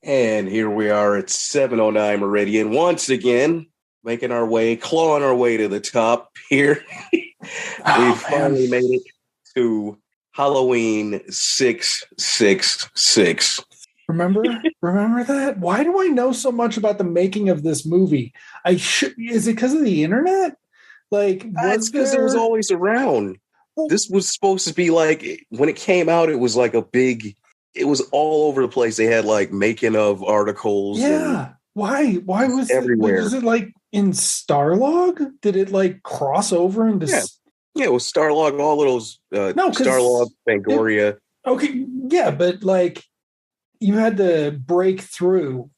And here we are at 709 Meridian, once again, making our way, clawing our way to the top here. We finally made it to Halloween 666. Remember that? Why do I know so much about the making of this movie? Is it because of the internet? Like, it's because it was always around. Well, this was supposed to be like, when it came out, it was like it was all over the place. They had like making of articles. Yeah. Why was everywhere? Was it like in Starlog? Did it like cross over into? Yeah, it was Starlog, all of those. Starlog, Fangoria. Okay, yeah, but like you had to break through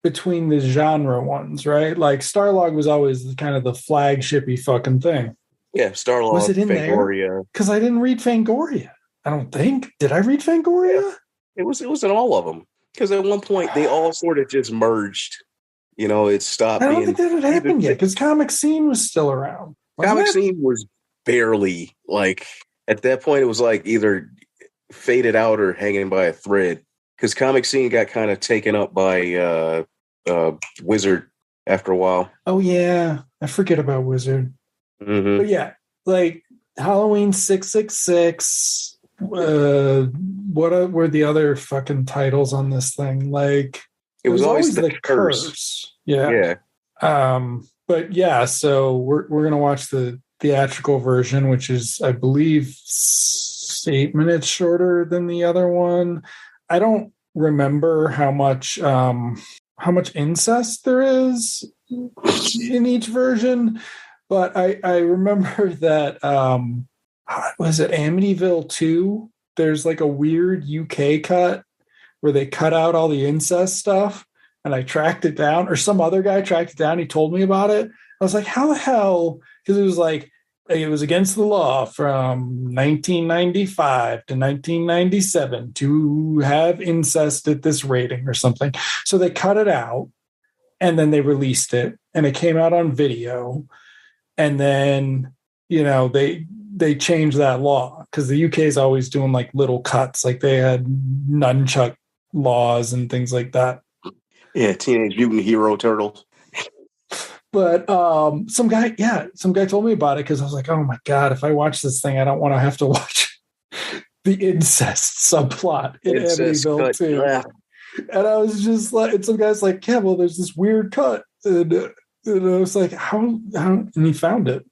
between the genre ones, right? Like Starlog was always kind of the flagshipy fucking thing. Yeah, Starlog. Was it in Fangoria. there? Because I didn't read Fangoria. I don't think. Did I read Fangoria? Yeah. It was in all of them. Because at one point they all sort of just merged. You know, it stopped. I don't think that had happened yet because Comic Scene was still around. Comic Scene was barely like at that point. It was like either faded out or hanging by a thread. Because Comic Scene got kind of taken up by Wizard after a while. Oh yeah, I forget about Wizard. Mm-hmm. But yeah, like Halloween 666. What were the other fucking titles on this thing? Like it was always the curse. Yeah. But yeah, so we're gonna watch the theatrical version, which is, I believe, 8 minutes shorter than the other one. I don't remember how much incest there is in each version, but I remember that was it Amityville 2? There's like a weird UK cut where they cut out all the incest stuff, and I tracked it down, or some other guy tracked it down. He told me about it. I was like, how the hell? Because it was like, it was against the law from 1995 to 1997 to have incest at this rating or something. So they cut it out, and then they released it, and it came out on video. And then, you know, they changed that law because the UK is always doing like little cuts. Like they had nunchuck laws and things like that. Yeah, Teenage Mutant Hero Turtles. But some guy told me about it because I was like, oh my God, if I watch this thing, I don't want to have to watch the incest subplot in Amityville 2. Yeah. And I was just like, and some guy's like, yeah, well, there's this weird cut. And I was like, how? And he found it.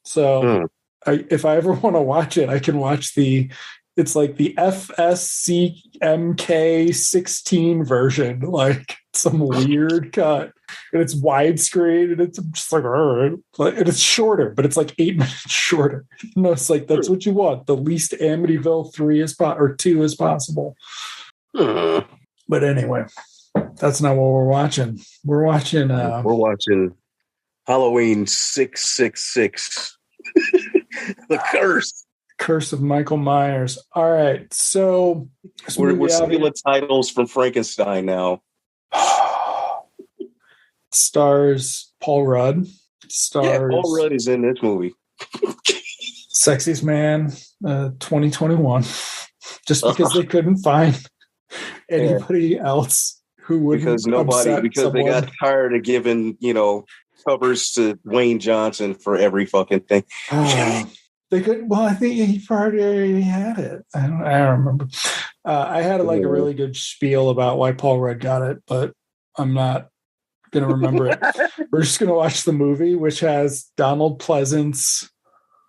So if I ever want to watch it, I can watch it's like the FSCMK 16 version, like some weird cut. And it's widescreen, and it's just like, and it's shorter, but it's like 8 minutes shorter. No, it's like, that's what you want. The least Amityville 2 as possible. But anyway, that's not what we're watching. We're watching Halloween 666. The Curse of Michael Myers. All right, so we're stealing titles from Frankenstein now. Stars Paul Rudd. Paul Rudd is in this movie. Sexiest Man, 2021. Just because they couldn't find anybody else who would, because they got tired of giving, covers to Dwayne Johnson for every fucking thing. They could. Well, I think he already had it. I don't remember. I had a really good spiel about why Paul Rudd got it, but I'm not going to remember it. We're just going to watch the movie, which has Donald Pleasence.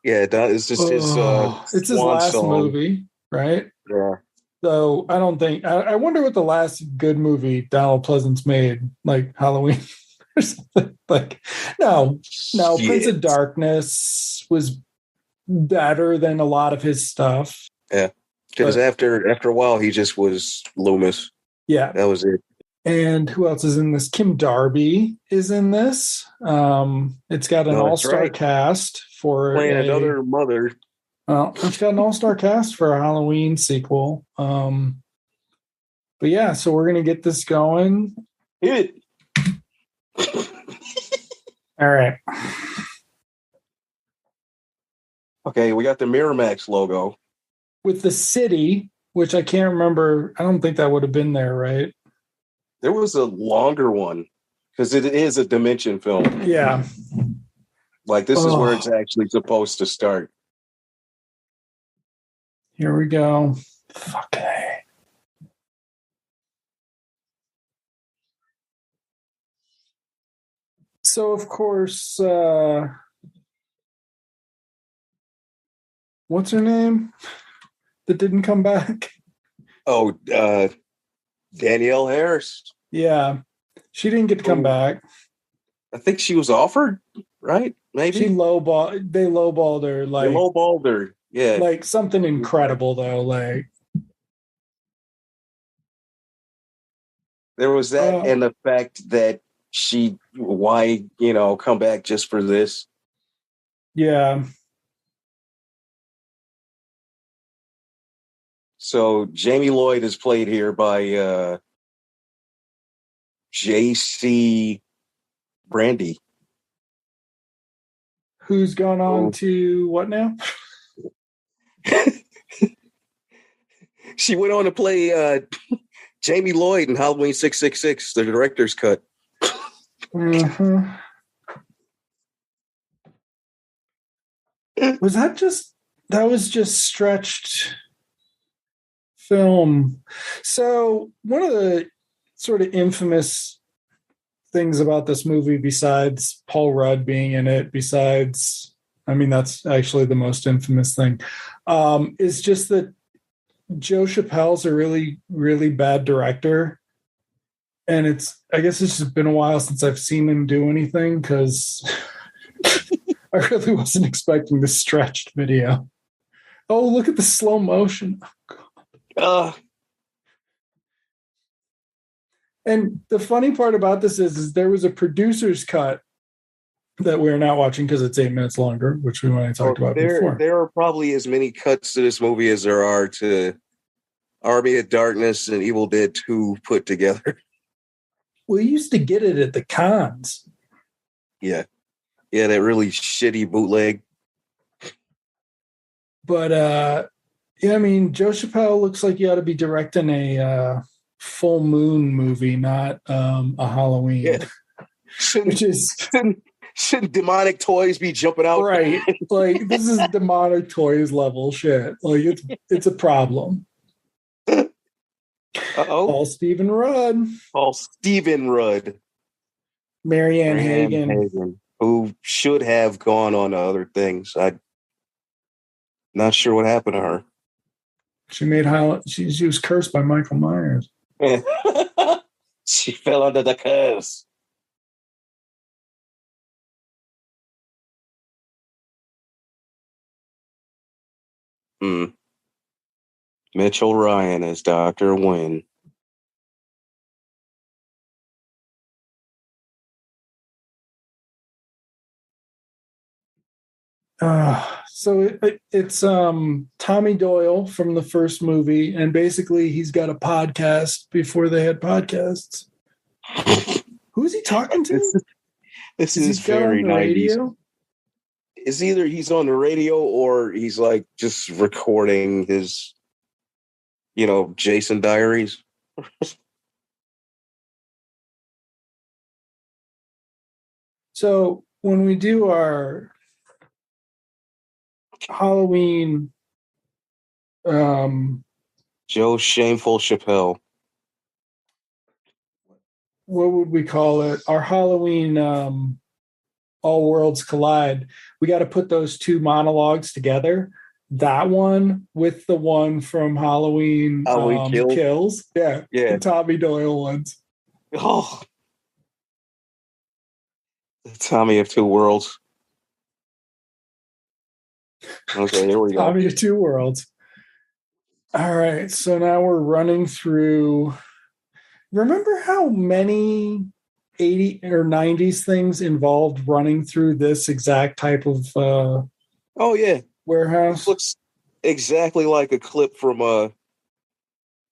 Yeah, it's just his last movie, right? Yeah. So I don't think. I wonder what the last good movie Donald Pleasence made, like Halloween or something. Like, no, Prince of Darkness was better than a lot of his stuff. Yeah, because after a while, he just was Loomis. Yeah, that was it. And who else is in this? Kim Darby is in this. It's got an all-star cast for playing another mother. Well, it's got an all-star cast for a Halloween sequel. But yeah, so we're gonna get this going. Hit it. All right. Okay, we got the Miramax logo. With the city, which I can't remember. I don't think that would have been there, right? There was a longer one because it is a Dimension film. Yeah. Like, this is where it's actually supposed to start. Here we go. Fuck it. So, of course, what's her name that didn't come back? Oh, Danielle Harris. Yeah. She didn't get to come back. I think she was offered, right? Maybe. They lowballed her. Like, they lowballed her. Yeah. Like something incredible, though. Like, there was that, and the fact that why come back just for this? Yeah. So Jamie Lloyd is played here by J.C. Brandy, who's gone on to what now? She went on to play Jamie Lloyd in Halloween 666, the director's cut. Mm-hmm. That was just stretched film. So one of the sort of infamous things about this movie, besides Paul Rudd being in it, that's actually the most infamous thing, is just that Joe Chappelle's a really, really bad director. And I guess it's just been a while since I've seen him do anything, because I really wasn't expecting this stretched video. Oh, look at the slow motion. Oh, God. And the funny part about this is there was a producer's cut that we're not watching because it's 8 minutes longer, which we already talked about before. There are probably as many cuts to this movie as there are to Army of Darkness and Evil Dead 2 put together. We used to get it at the cons. Yeah. Yeah, that really shitty bootleg. But, Joe Chappelle looks like you ought to be directing a full moon movie, not a Halloween. Yeah. Shouldn't demonic toys be jumping out? Right. Like, this is demonic toys level shit. Like, it's a problem. Uh-oh. Paul Stephen Rudd. Marianne Hagan. Who should have gone on to other things. I'm not sure what happened to her. She was cursed by Michael Myers. She fell under the curse. Mitchell Ryan as Dr. Wynn. So it's Tommy Doyle from the first movie, and basically he's got a podcast before they had podcasts. Who's he talking to? This is very 90s. Radio? It's either he's on the radio or he's like just recording his, Jason diaries. So when we do our Halloween, Joe Shameful Chappelle. What would we call it? Our Halloween All Worlds Collide. We got to put those two monologues together. That one with the one from Halloween Kills. Yeah. The Tommy Doyle ones. Oh. The Tommy of Two Worlds. Okay, here we go. Tommy of Two Worlds. All right, so now we're running through. Remember how many 80s or 90s things involved running through this exact type of warehouse? This looks exactly like a clip from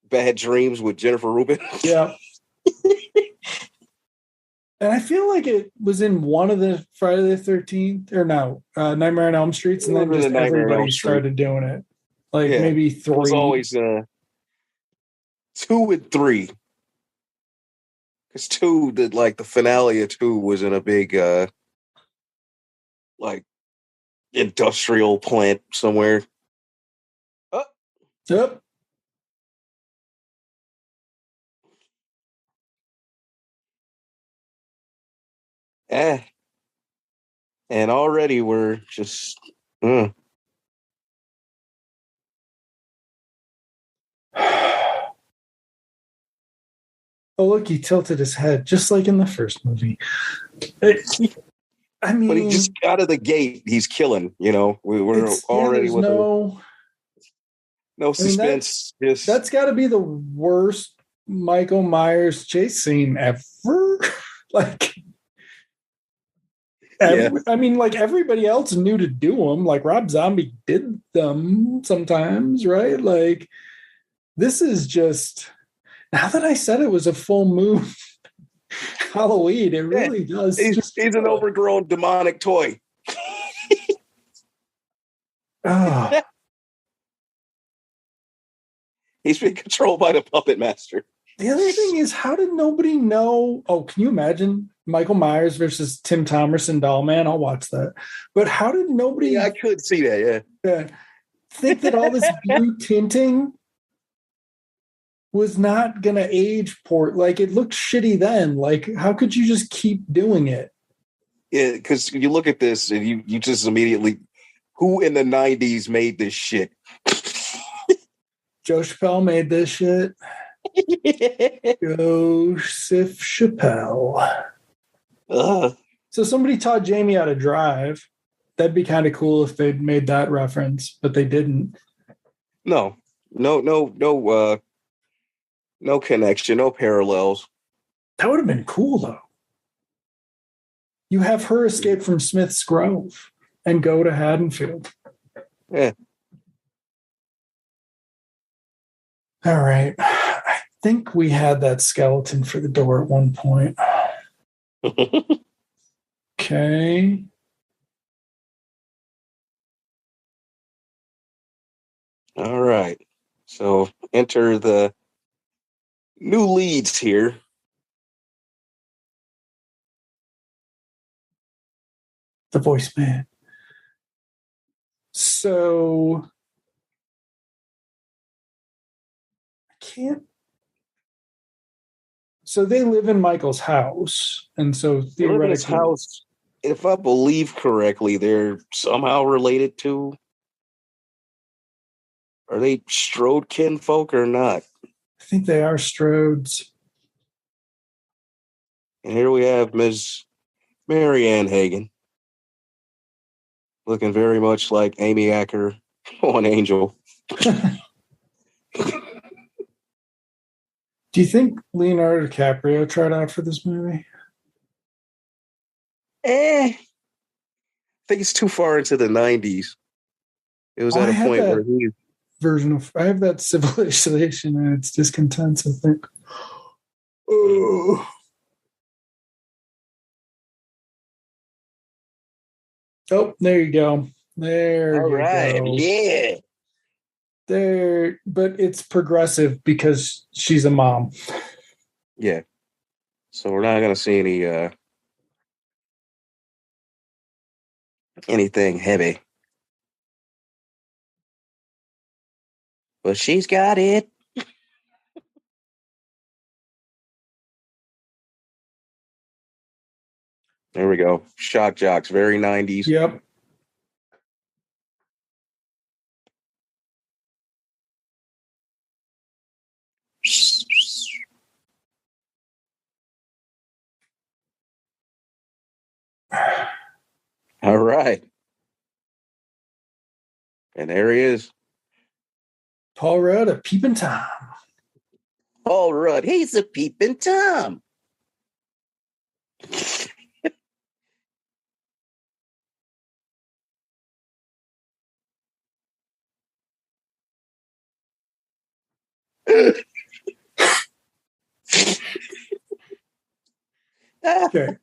Bad Dreams with Jennifer Rubin. Yeah. And I feel like it was in one of the Friday the 13th, or no, Nightmare on Elm Streets, and It was then in the just Nightmare on everybody Elm Street. started doing it. Like Yeah, maybe it was 3. always 2 and 3. Because 2 did like the finale of 2 was in a big like industrial plant somewhere. Oh, Yep. eh. And already we're just mm. Oh, look, he tilted his head just like in the first movie. I But he just mean, out of the gate, he's killing. We're already there's with a no, no I mean, suspense. Just that's got to be the worst Michael Myers chase scene ever. Like, yeah, I mean, like everybody else knew to do them. Like Rob Zombie did them sometimes, right? Like, this is just, now that I said it was a full moon Halloween, it yeah. really does He's just he's an feel. overgrown demonic toy. Oh, He's being controlled by the puppet master. the other thing is, how did nobody know? Oh, can you imagine Michael Myers versus Tim Thomerson Doll Man? I'll watch that. But how did Yeah, I nobody could see that. think that all this blue tinting was not going to age poor? Like, it looked shitty then. Like, how could you just keep doing it? Yeah, because you look at this and you just immediately, who in the '90s made this shit? Joe Chappelle made this shit. Joseph Chappelle. uh, So somebody taught Jamie how to drive. That'd be kind of cool if they'd made that reference, but they didn't. no, no connection, no parallels. That would have been cool, though. You have her escape from Smith's Grove and go to Haddonfield. Yeah. All right. I think we had that skeleton for the door at one point. Okay. All right. So enter the new leads here. The voice man. So I can't. So they live in Michael's house. And so They live in his theoretically, house. If I believe correctly, they're somehow related to. Are they Strode kinfolk or not? I think they are Strodes. And here we have Ms. Marianne Hagan, looking very much like Amy Acker on Angel. Do you think Leonardo DiCaprio tried out for this movie? I think it's too far into the '90s. It was Oh, at I a have point where that he. version of, I have that Civilization and its discontents, I think. Oh, oh, there you go. There All you right, go. yeah. There, but it's progressive because she's a mom. Yeah. So we're not gonna see anything heavy. But she's got it. There we go. Shock jocks, very '90s. Yep. All right. And there he is. Paul Rudd, a peeping Tom. Paul Rudd. He's a peeping Tom. Okay.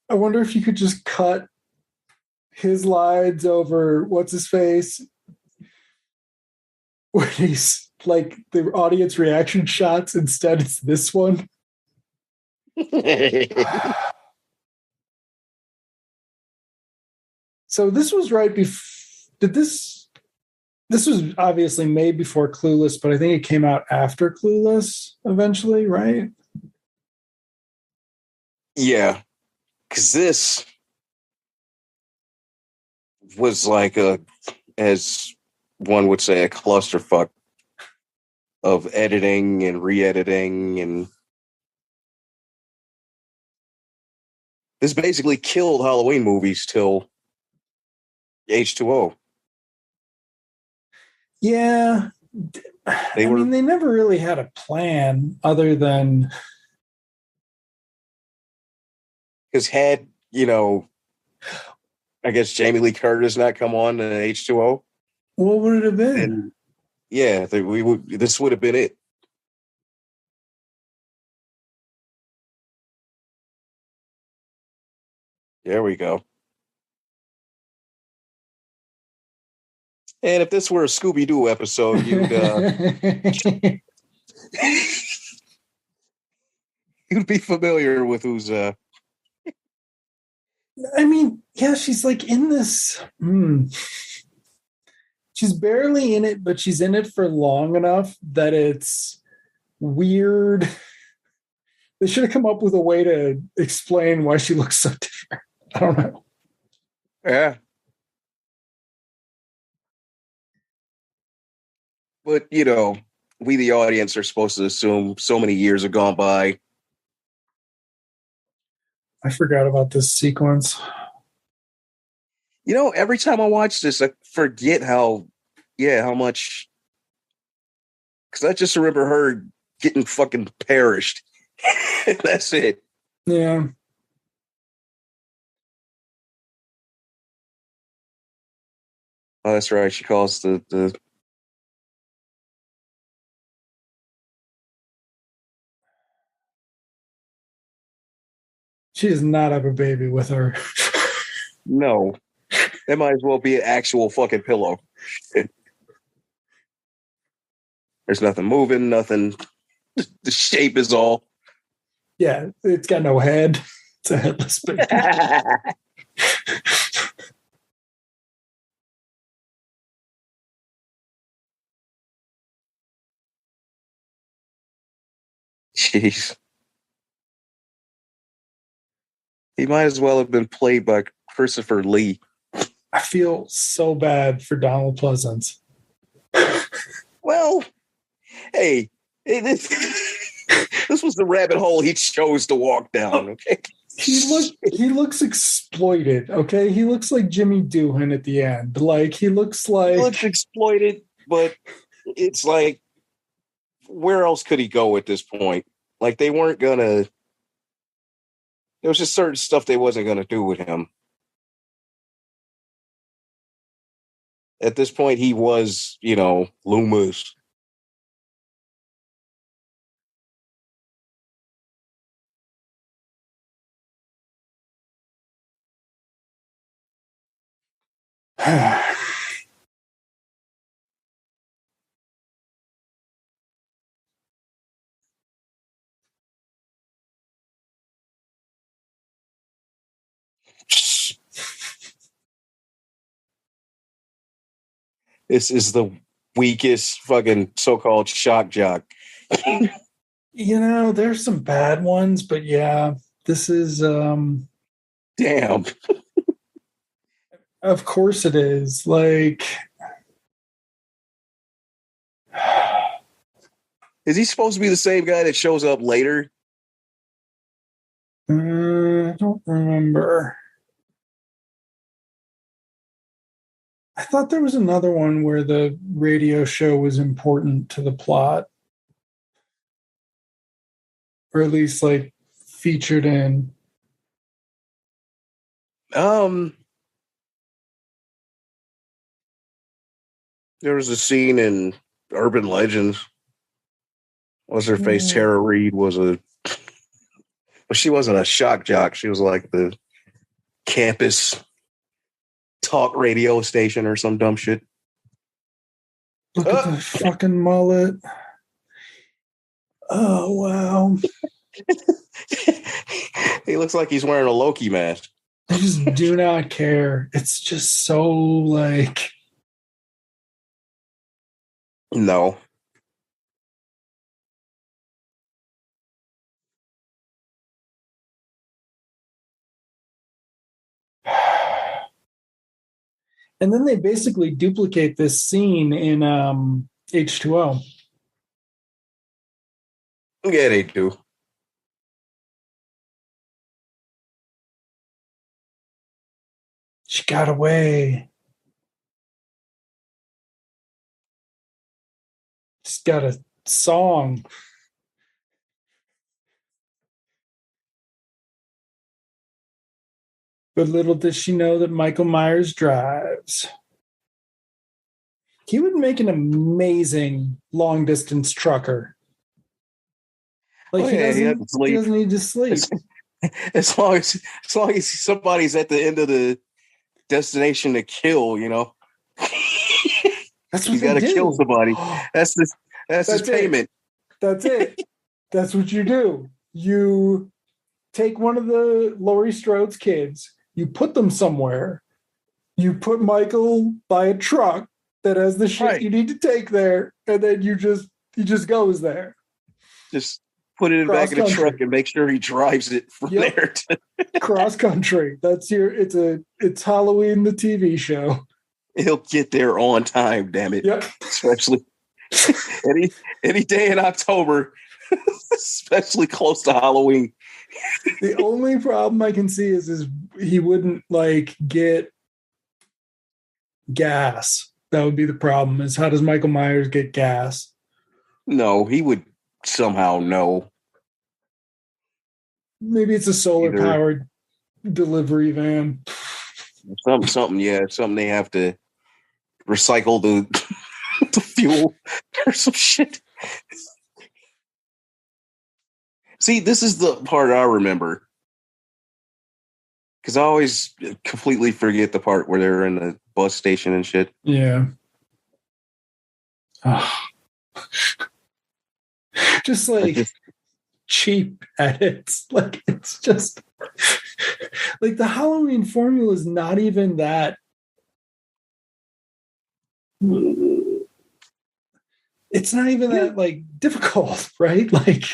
I wonder if you could just cut his lines over what's his face when he's like the audience reaction shots. Instead, it's this one. So this was right before. Did this? This was obviously made before Clueless, but I think it came out after Clueless eventually, right? Yeah, because this was like as one would say, a clusterfuck of editing and re-editing, and this basically killed Halloween movies till H2O. Yeah. They mean, they never really had a plan other than because had I guess Jamie Lee Curtis not come on to H2O. What would it have been? And yeah, this would have been it. There we go. And if this were a Scooby-Doo episode, you'd be familiar with who's I mean, yeah, she's like in this. She's barely in it, but she's in it for long enough that it's weird. They should have come up with a way to explain why she looks so different. I don't know. Yeah. But, we, the audience, are supposed to assume so many years have gone by. I forgot about this sequence. Every time I watch this, I forget how much. Because I just remember her getting fucking perished. That's it. Yeah. Oh, that's right. She calls the She does not have a baby with her. No. That might as well be an actual fucking pillow. There's nothing moving, nothing. The shape is all. Yeah, it's got no head. It's a headless baby. Jeez. He might as well have been played by Christopher Lee. I feel so bad for Donald Pleasence. Well, hey, this was the rabbit hole he chose to walk down, okay? He looks exploited, okay? He looks like Jimmy Doohan at the end. Like he looks exploited, but it's like, where else could he go at this point? Like, they weren't gonna. There was just certain stuff they wasn't gonna do with him. At this point, he was, Loomis. This is the weakest fucking so-called shock jock. There's some bad ones, but yeah, this is Damn. Of course it is. Like Is he supposed to be the same guy that shows up later? I don't remember. I thought there was another one where the radio show was important to the plot. Or at least like featured in. There was a scene in Urban Legends. What's her face? Tara Reid was she wasn't a shock jock. She was like the campus talk radio station or some dumb shit. Look at the fucking mullet. Oh, wow. He looks like he's wearing a Loki mask. I just do not care. It's just so like... No. And then they basically duplicate this scene in H2O. Yeah, they do. She got away. She's got a song. But little does she know that Michael Myers drives. He would make an amazing long distance trucker. Like he doesn't need to sleep. As long as somebody's at the end of the destination to kill, you know. That's what you got to kill somebody. That's his payment. That's it. That's what you do. You take one of the Laurie Strode's kids, you put them somewhere, you put Michael by a truck that has the shit you need to take there, and then he just goes there. Just put it in the back of the truck and make sure he drives it from there to cross country. That's it's Halloween, the TV show. He'll get there on time, damn it. Yep. Especially any day in October, especially close to Halloween. The only problem I can see is he wouldn't like get gas. That would be the problem. Is how does Michael Myers get gas? No, he would somehow know. Maybe it's a solar powered delivery van. Something they have to recycle the fuel or some shit. See, this is the part I remember. Because I always completely forget the part where they're in the bus station and shit. Yeah. Oh. Just like cheap edits. Like it's just like the Halloween formula is not even that. It's not even that like difficult, right? Like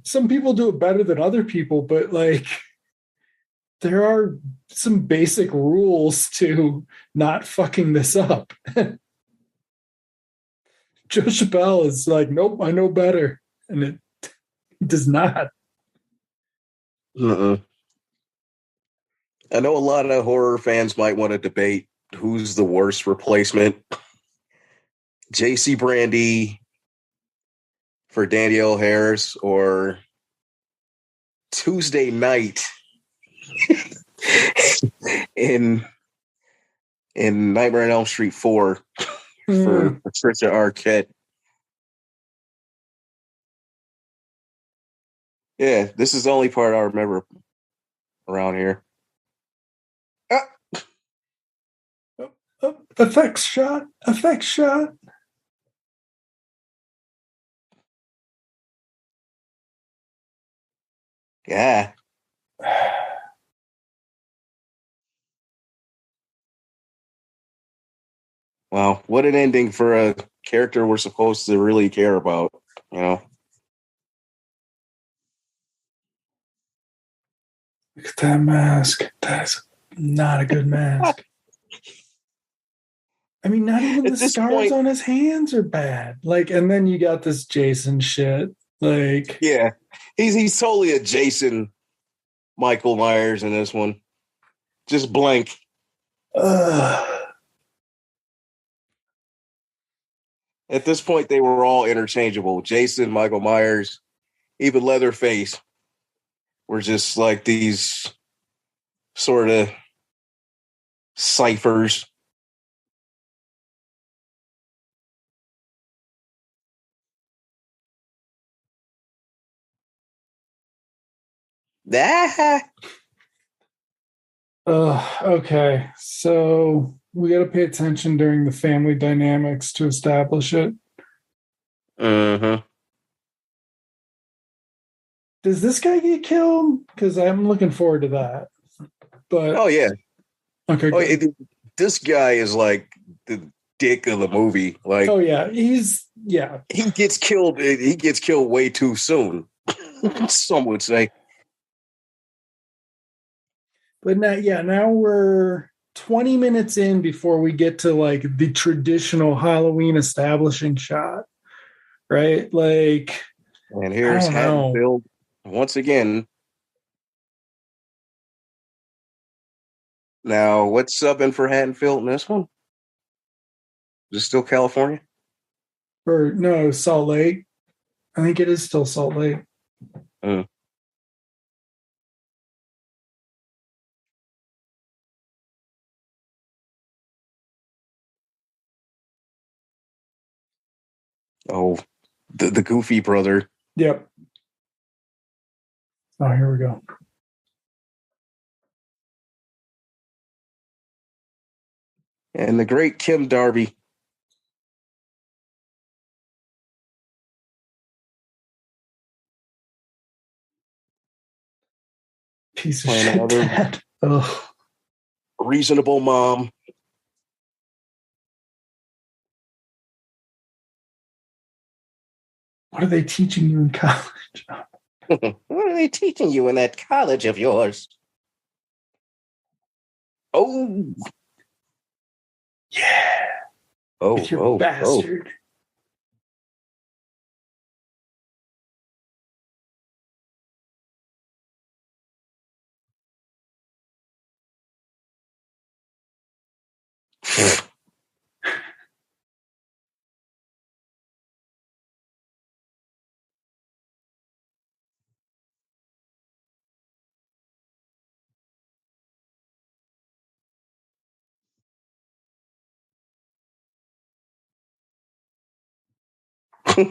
some people do it better than other people, but like there are some basic rules to not fucking this up. Joe Chappelle is like, nope, I know better. And it does not. I know a lot of horror fans might want to debate who's the worst replacement. J.C. Brandy for Danielle Harris or Tuesday Night in Nightmare on Elm Street 4 for Patricia Arquette. Yeah, this is the only part I remember around here. Effects shot. Yeah. Wow, what an ending for a character we're supposed to really care about, you know? Look at that mask. That's not a good mask. I mean, not even the scars on his hands are bad. Like, and then you got this Jason shit. Like, yeah, he's totally a Jason Michael Myers in this one. Just blank. At this point, they were all interchangeable. Jason, Michael Myers, even Leatherface were just like these sort of ciphers. Ah. Okay, so we got to pay attention during the family dynamics to establish it. Mm-hmm. Does this guy get killed? Because I'm looking forward to that. But Oh yeah. okay, Oh, good. this guy is like the dick of the movie. Like, Oh yeah, he gets killed. He gets killed way too soon. Some would say. But now we're 20 minutes in before we get to like the traditional Halloween establishing shot, right? Like, And I here's don't know. Haddonfield once again. Now, what's subbing for Haddonfield in this one? Is it still California? Or no, Salt Lake. I think it is still Salt Lake. Mm. Oh, the goofy brother. Yep. Oh, here we go. And the great Kim Darby. Piece of Playing shit another dad. Ugh. reasonable mom. What are they teaching you in college? What are they teaching you in that college of yours? Oh. Yeah. Oh, With your oh, bastard. oh.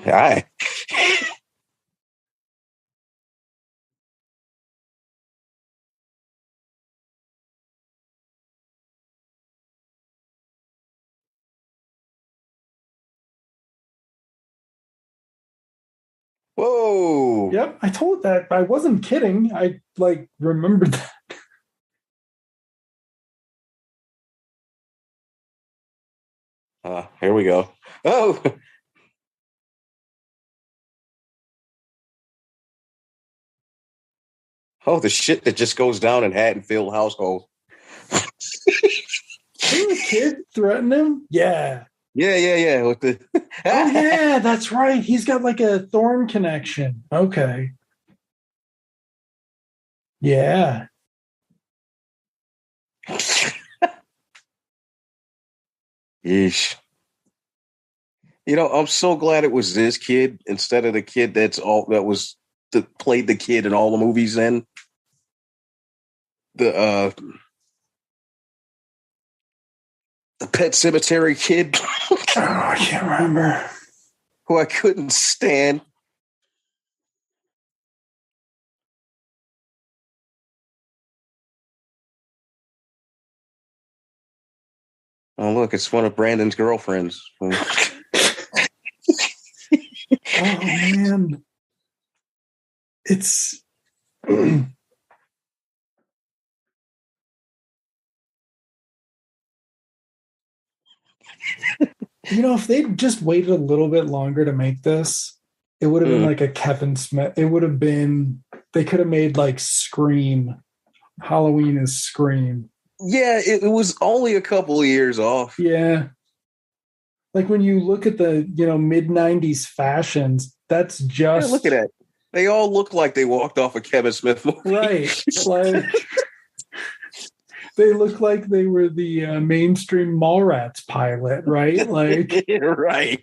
Hi. Whoa. Yep, I told that. I wasn't kidding. I like remembered that. Here we go. Oh. Oh, the shit that just goes down in Haddonfield household. Didn't the kid threaten him? Yeah. Yeah. With the Oh yeah, that's right. He's got like a thorn connection. Okay. Yeah. Yeesh. You know, I'm so glad it was this kid instead of the kid that played the kid in all the movies. Then the the Pet Cemetery kid, Oh, I can't remember. who I couldn't stand. Oh, look, it's one of Brandon's girlfriends. Oh man. It's you know, if they'd just waited a little bit longer to make this, it would have been like a Kevin Smith. It would have been they could have made like Scream. Halloween is Scream. Yeah, it was only a couple of years off. Yeah. Like when you look at the, mid 90s fashions, that's Yeah, look at just that. They all look like they walked off a Kevin Smith movie. right. Like they look like they were the mainstream Mallrats pilot, right? Like, right.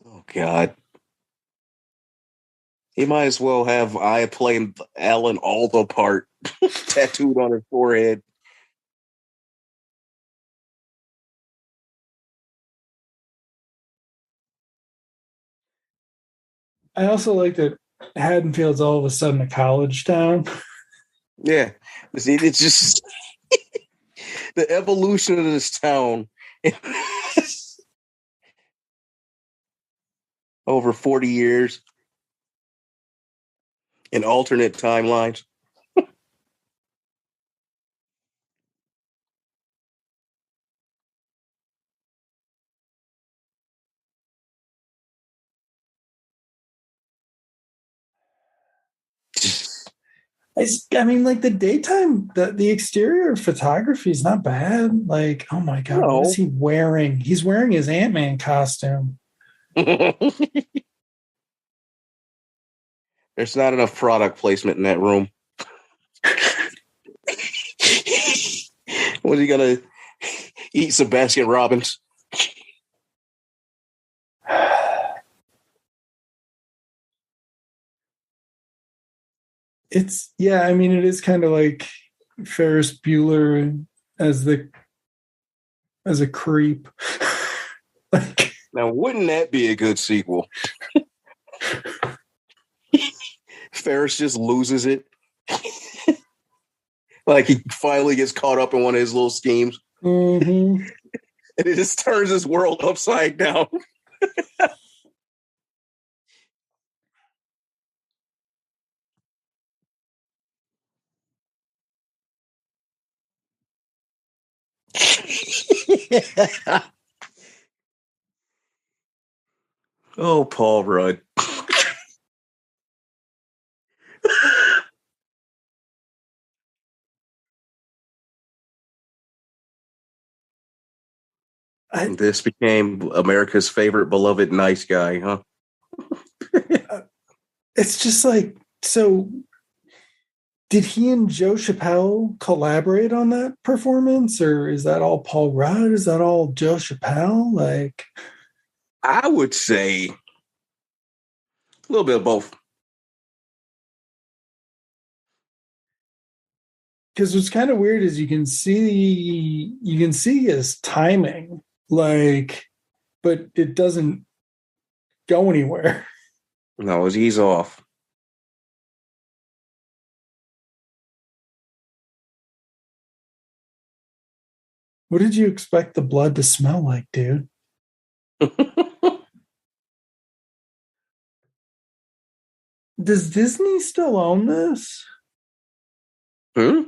Oh God. He might as well have I playing Alan Alda part tattooed on his forehead. I also like that Haddonfield's all of a sudden a college town. Yeah. See, it's just the evolution of this town over 40 years in alternate timelines. I mean, like the daytime, the exterior photography is not bad. Like, oh my God, what is No. he wearing? He's wearing his Ant-Man costume. There's not enough product placement in that room. What are you gonna eat some Baskin Robbins? I mean, it is kind of like Ferris Bueller as a creep. Like, Now, wouldn't that be a good sequel? Ferris just loses it. Like he finally gets caught up in one of his little schemes. mm-hmm. And it just turns his world upside down. Oh, Paul Rudd. This became America's favorite beloved nice guy, huh? It's just like, so did he and Joe Chappelle collaborate on that performance, or is that all Paul Rudd? Is that all Joe Chappelle? Like, I would say a little bit of both. because what's kind of weird is you can see his timing, like, but it doesn't go anywhere. No, he's off. What did you expect the blood to smell like, dude? Does Disney still own this? Hmm?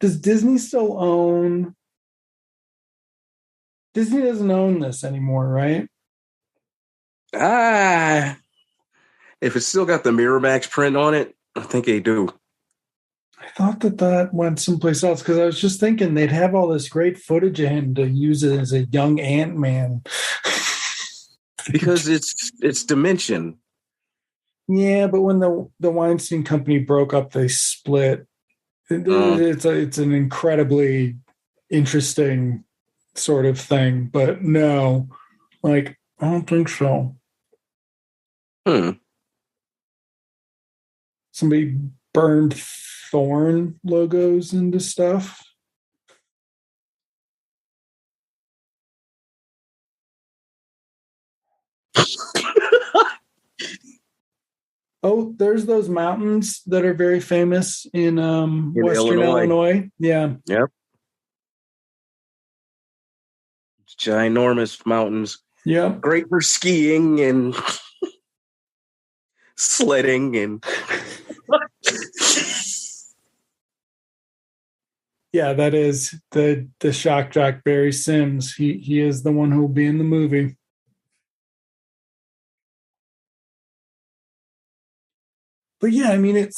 Does Disney still own? Disney doesn't own this anymore, right? Ah, if it's still got the Miramax print on it, I think they do. I thought that went someplace else because I was just thinking they'd have all this great footage of him to use it as a young Ant-Man. Because it's Dimension. Yeah, but when the Weinstein Company broke up, they split. It's an incredibly interesting sort of thing, but no, like I don't think so. Hmm. Somebody burned Thorn logos into stuff. Oh, there's those mountains that are very famous in Western Illinois. Yeah. Yep. Ginormous mountains. Yep. Great for skiing and sledding and Yeah, that is the shock jock Barry Sims. He is the one who will be in the movie. But yeah, I mean, it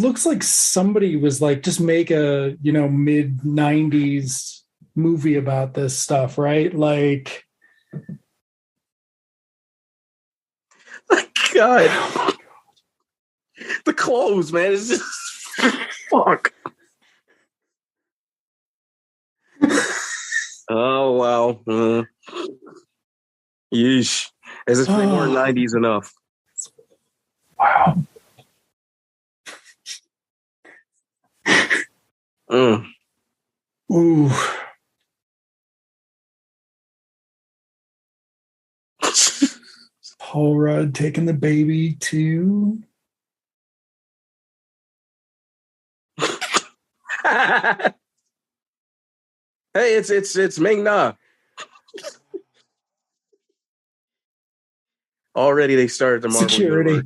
looks like somebody was like, just make a, mid 90s movie about this stuff, right? Like, God. The clothes, man, is just fuck. Oh wow. Yeesh. As if they weren't 90s enough. Wow. Ooh. Paul Rudd taking the baby to. Hey, it's Ming Na. Already they started the Marvel Security.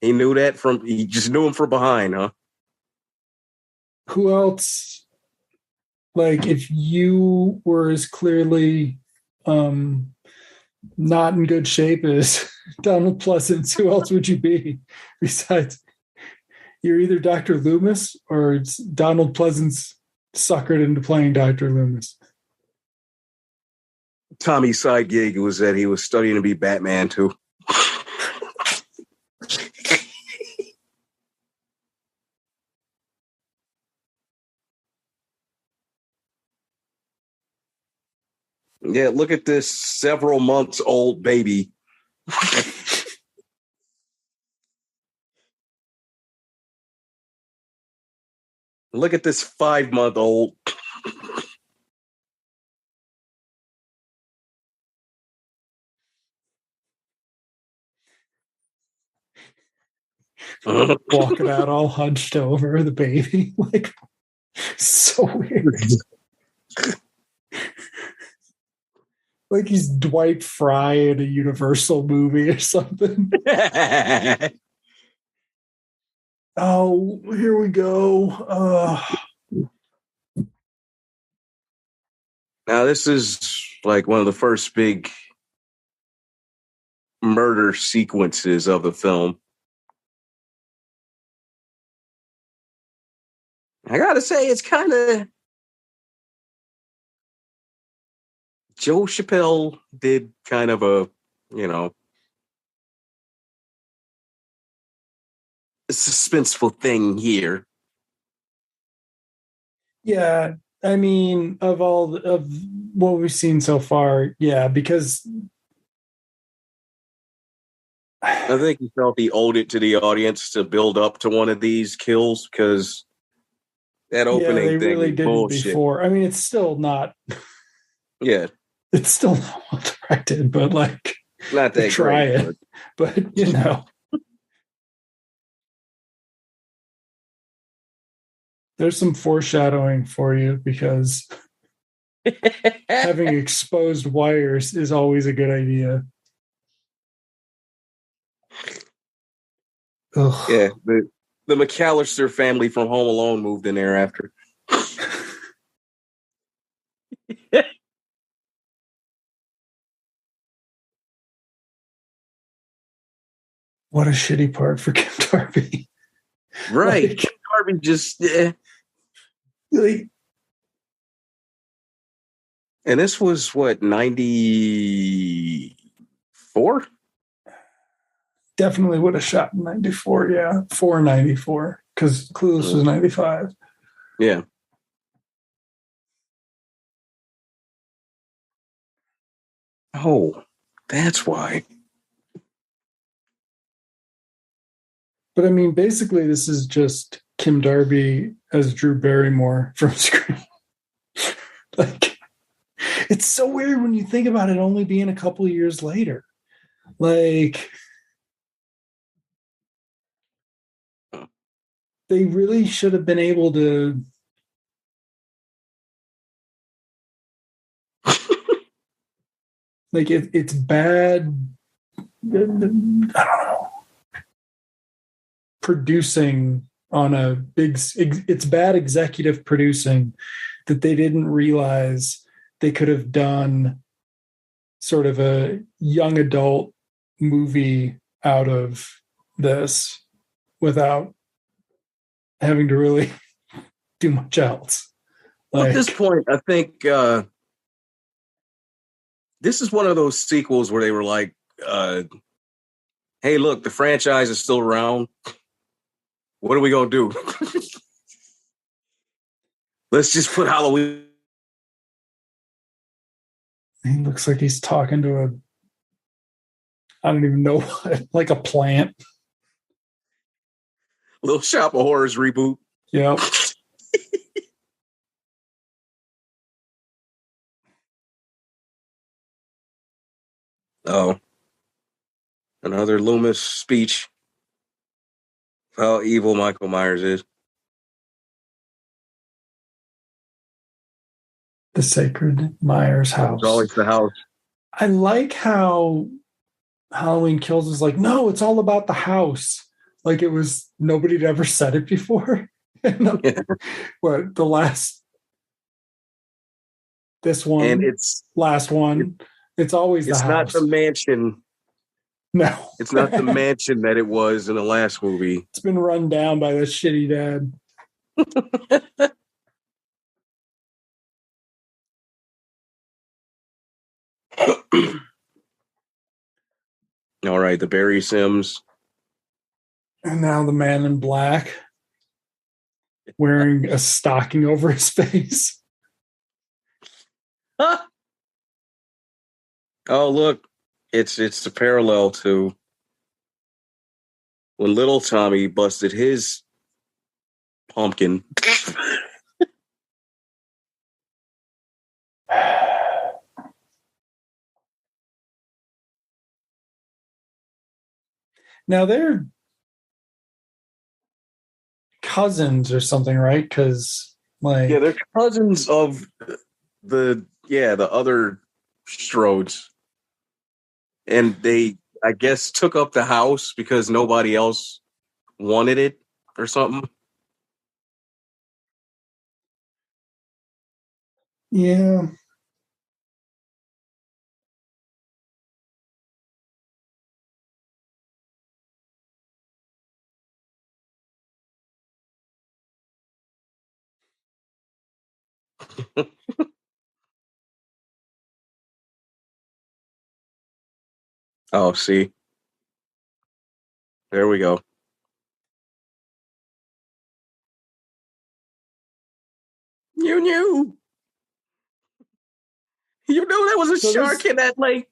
Universe. He just knew him from behind, huh? Who else? Like, if you were as clearly not in good shape as Donald Pleasence, who else would you be besides? You're either Dr. Loomis or it's Donald Pleasence suckered into playing Dr. Loomis. Tommy's side gig was that he was studying to be Batman too. Yeah, look at this several months old baby. Look at this 5-month-old. Walking out all hunched over the baby. Like, so weird. Like he's Dwight Fry in a Universal movie or something. Oh, here we go. Now, this is like one of the first big murder sequences of the film. I gotta say, it's kind of Joe Chappelle did kind of a, suspenseful thing here. Yeah, I mean, of what we've seen so far, yeah, because I think he felt he owed it to the audience to build up to one of these kills because that opening they thing really is didn't bullshit. before. I mean, it's still not. Yeah, it's still not well directed, but like, not that try great. it. But you know, there's some foreshadowing for you because having exposed wires is always a good idea. Ugh. Yeah, the McAllister family from Home Alone moved in there after. What a shitty part for Kim Darby. Right. Like, Darby just, like, and this was what, 94? definitely would have shot in 94. Yeah. 494. Because Clueless was 95. Yeah. Oh, that's why. But I mean, basically, this is just Kim Darby as Drew Barrymore from Scream. Like, it's so weird when you think about it only being a couple of years later. Like, they really should have been able to. Like, it's bad. I don't know. Producing on a big, it's bad executive producing that they didn't realize they could have done sort of a young adult movie out of this without having to really do much else. Well, at this point, I think this is one of those sequels where they were like, hey, look, the franchise is still around. What are we going to do? Let's just put Halloween. He looks like he's talking to I don't even know what, like a plant. Little Shop of Horrors reboot. Yep. Oh, another Loomis speech. How evil Michael Myers is. The sacred Myers It was house. always the house. I like how Halloween Kills is like, no, it's all about the house. Like it was, nobody'd ever said it before. What, this one, And it's last one, it's always the it's not house. the mansion. No. It's not the mansion that it was in the last movie. It's been run down by this shitty dad. All right, the Barry Sims. And now the man in black wearing a stocking over his face. Oh, look. It's the parallel to when little Tommy busted his pumpkin. Now they're cousins or something, right? Because Yeah, they're cousins of the other Strodes. And they, I guess, took up the house because nobody else wanted it or something. yeah. Oh, see. There we go. You knew. You knew there was a shark in that lake.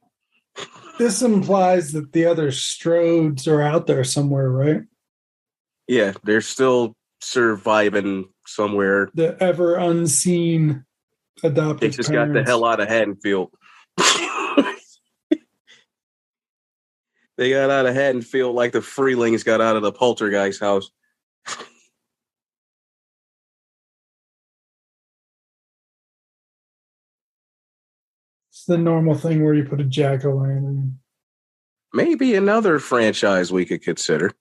This implies that the other Strodes are out there somewhere, right? Yeah, they're still surviving somewhere. The ever unseen adoptive They just parents. got the hell out of Haddonfield. They got out of Haddonfield like the Freelings got out of the Poltergeist house. It's the normal thing where you put a jack-o'-lantern. Maybe another franchise we could consider.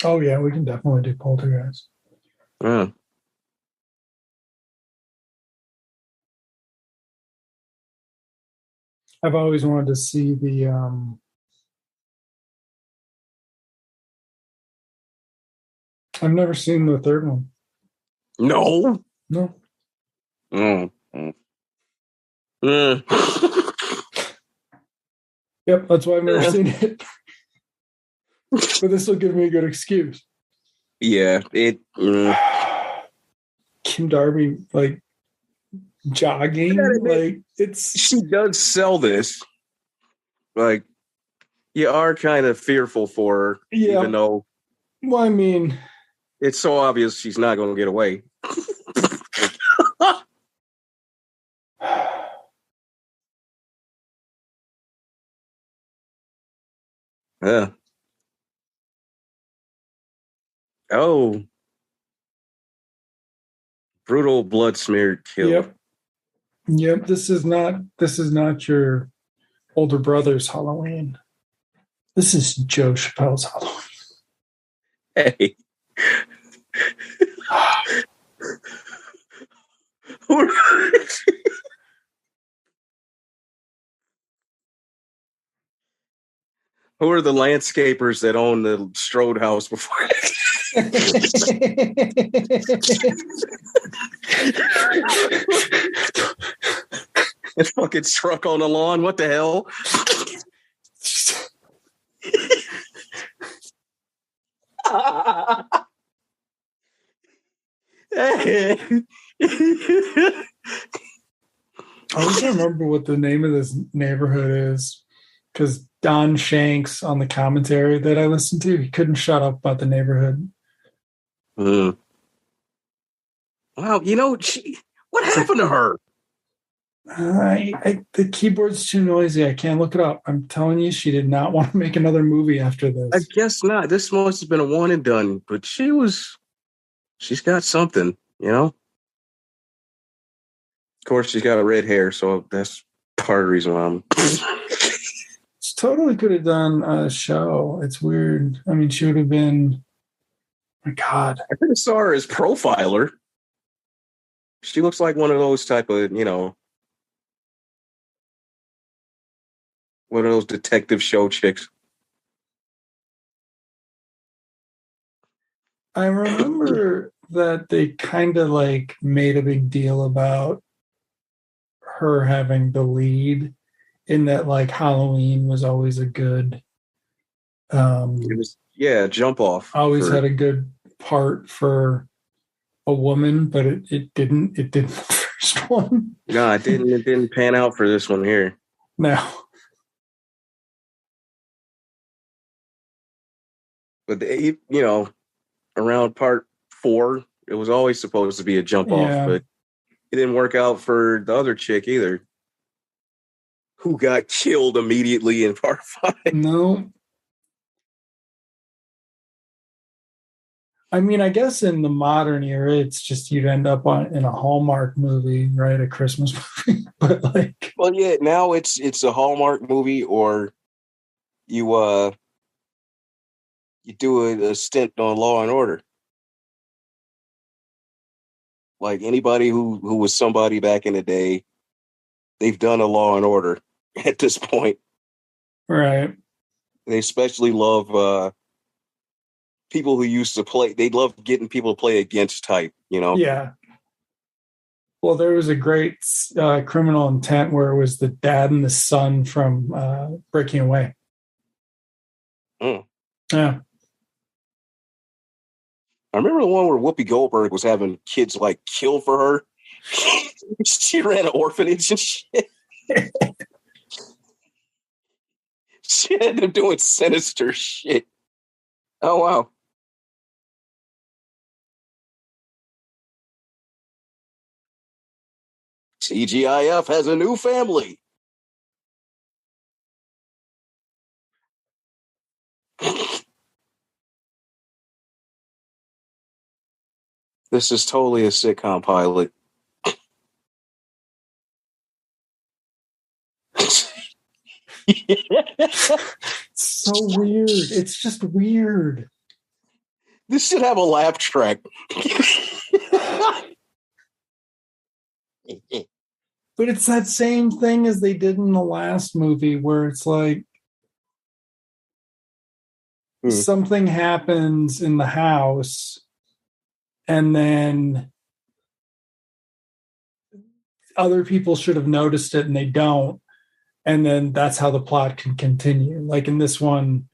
Oh yeah, we can definitely do Poltergeist. Yeah. I've always wanted to see the I've never seen the third one. No. No. Yep, that's why I've never seen it. But this will give me a good excuse. Yeah, Kim Darby, like jogging, like it's. She does sell this. Like, you are kind of fearful for her, even though. Well, I mean, it's so obvious she's not going to get away. Yeah. Oh. Brutal blood smeared kill. Yep. This is not your older brother's Halloween. This is Joe Chappelle's Halloween. Hey. Who are the landscapers that own the Strode house before? It's fucking truck on the lawn. What the hell? I wish I remember what the name of this neighborhood is, because Don Shanks on the commentary that I listened to, he couldn't shut up about the neighborhood. Wow, what happened to her? The keyboard's too noisy. I can't look it up. I'm telling you, she did not want to make another movie after I this. guess not. This must have been a one and done, but she's got something, you know? Of course, she's got red hair, so that's part of the reason why I'm. She totally could have done a show. It's weird. I mean, she would have been. My God. I could have saw her as profiler. She looks like one of those type of, one of those detective show chicks. I remember that they kind of like made a big deal about her having the lead in that like Halloween was always a good It was, jump off. always had a good part for a woman, but it didn't the first one. No, it didn't pan out for this one here. No. But around part 4, it was always supposed to be a jump off, Yeah. but it didn't work out for the other chick either, who got killed immediately in part 5. No. I mean, I guess in the modern era, it's just you'd end up in a Hallmark movie, right? A Christmas movie. But like, Well, yeah, now it's a Hallmark movie, or you do a stint on Law and Order. Like anybody who was somebody back in the day, they've done a Law and Order at this point. right. They especially love people who used to play. They love getting people to play against type, Yeah. Well, there was a great Criminal Intent where it was the dad and the son from Breaking Away. Mm. Yeah. I remember the one where Whoopi Goldberg was having kids like kill for her. She ran an orphanage and shit. She had them doing sinister shit. Oh, wow. TGIF has a new family. This is totally a sitcom pilot. It's so weird. It's just weird. This should have a laugh track. But it's that same thing as they did in the last movie where it's like something happens in the house and then other people should have noticed it and they don't. And then that's how the plot can continue. Like in this one,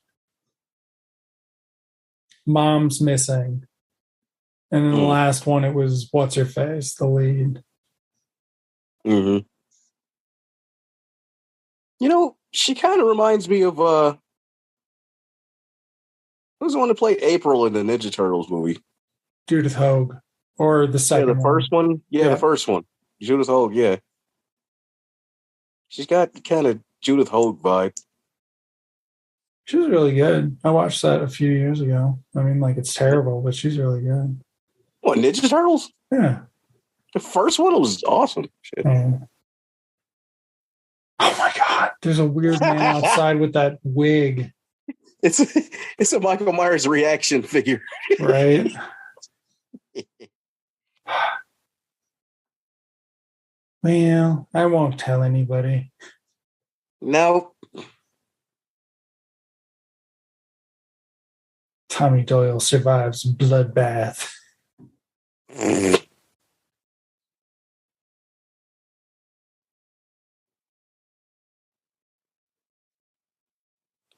mom's missing. And in the last one, it was what's her face, the lead. Mm-hmm. She kind of reminds me of who's the one that played April in the Ninja Turtles movie? Judith Hogue, or the second one. First one. Yeah, the first one. Judith Hogue. Yeah, she's got kind of Judith Hogue vibe. She was really good. I watched that a few years ago. I mean, like it's terrible, but she's really good. What, Ninja Turtles? Yeah. The first one was awesome. Shit. Oh my God. There's a weird man outside with that wig. It's a Michael Myers reaction figure. Right? Well, I won't tell anybody. No. Tommy Doyle survives bloodbath.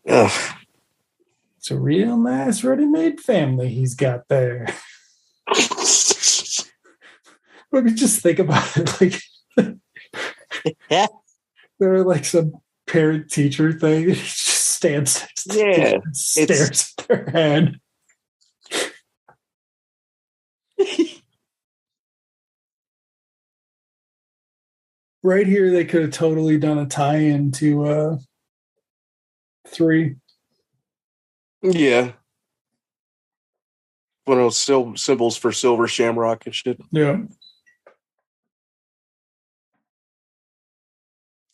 Ugh. It's a real nice ready-made family he's got there. Let me just think about it. Like, they're like some parent-teacher thing. He just stands next to them and stares at their head. right here, they could have totally done a tie-in to 3. Yeah. One of those symbols for Silver Shamrock and shit. Yeah.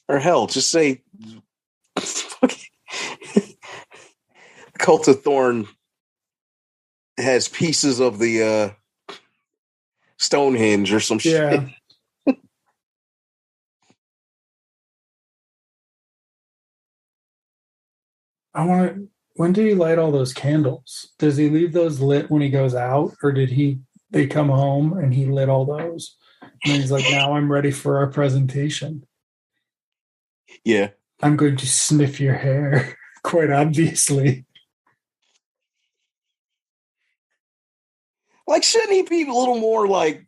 Or hell, just say Cult of Thorn has pieces of the Stonehenge or some shit. When did he light all those candles? Does he leave those lit when he goes out, or they come home and he lit all those? And he's like, now I'm ready for our presentation. Yeah. I'm going to sniff your hair, quite obviously. Like, shouldn't he be a little more like,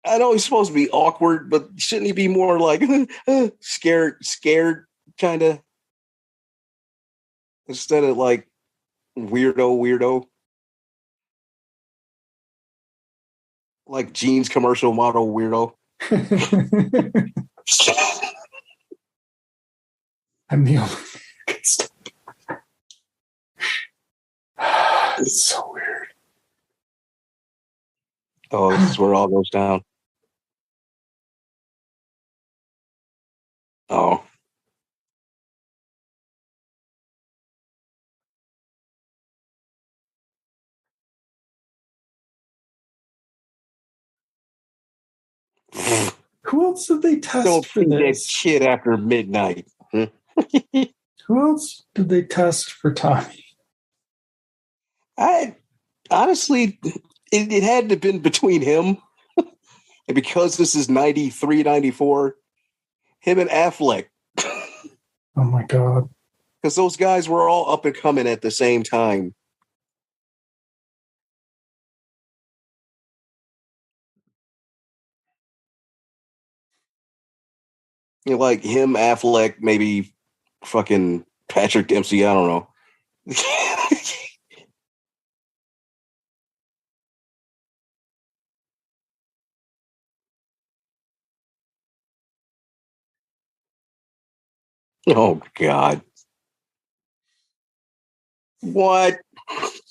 I know he's supposed to be awkward, but shouldn't he be more like scared kind of, instead of like weirdo, like jeans commercial model weirdo. I'm the only It's so weird. Oh, this is where it all goes down. Oh. Who else did they test Don't for feed that this? shit after midnight. Who else did they test for Tommy? I honestly, it had to have been between him, and because this is 93, 94, him and Affleck. Oh my God. Because those guys were all up and coming at the same time. You know, like him, Affleck, maybe fucking Patrick Dempsey, I don't know. Oh, God. What?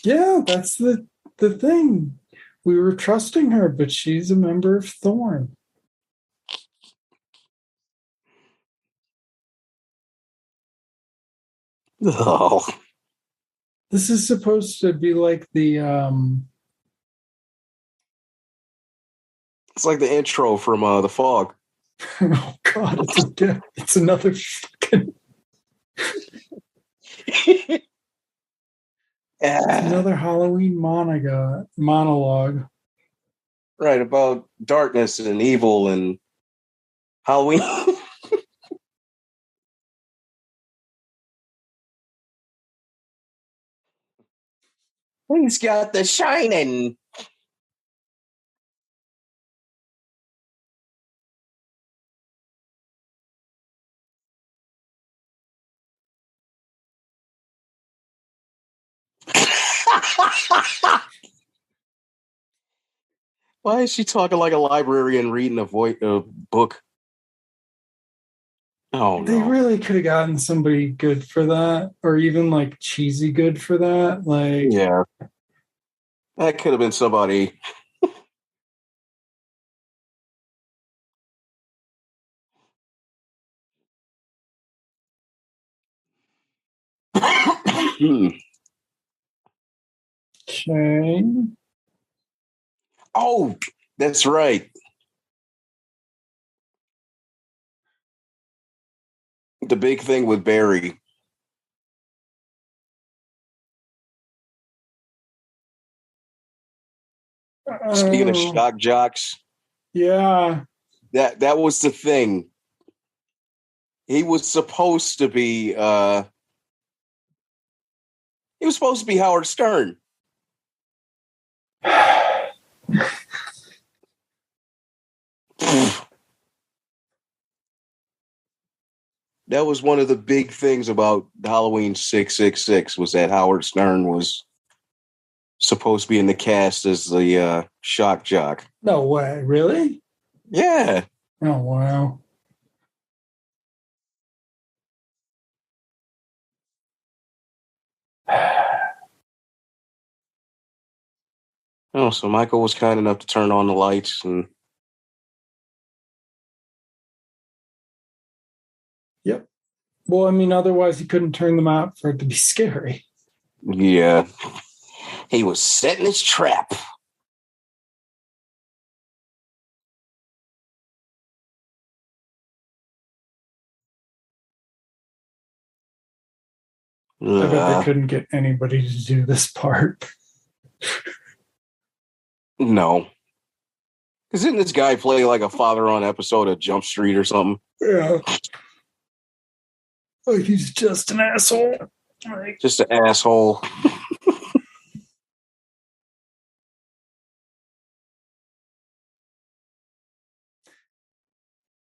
Yeah, that's the thing. We were trusting her, but she's a member of Thorn. Oh. This is supposed to be like the It's like the intro from The Fog. oh God, it's another fucking it's another Halloween monologue. Right, about darkness and evil and Halloween. He's got the shining. Why is she talking like a librarian reading a book? Oh, They no. really could have gotten somebody good for that, or even like cheesy good for that. Like, Yeah. That could have been somebody. okay. Oh, that's right. The big thing with Barry. Speaking of shock jocks, Yeah. that was the thing. He was supposed to be Howard Stern. That was one of the big things about Halloween 666 was that Howard Stern was supposed to be in the cast as the shock jock. No way, really? Yeah. Oh, wow. Oh, so Michael was kind enough to turn on the lights, and Yep. Well, I mean, otherwise he couldn't turn them out for it to be scary. yeah, he was setting his trap. I bet they couldn't get anybody to do this part. No. Because didn't this guy play like a father on episode of Jump Street or something? Yeah. Like he's just an asshole. Like, just an asshole.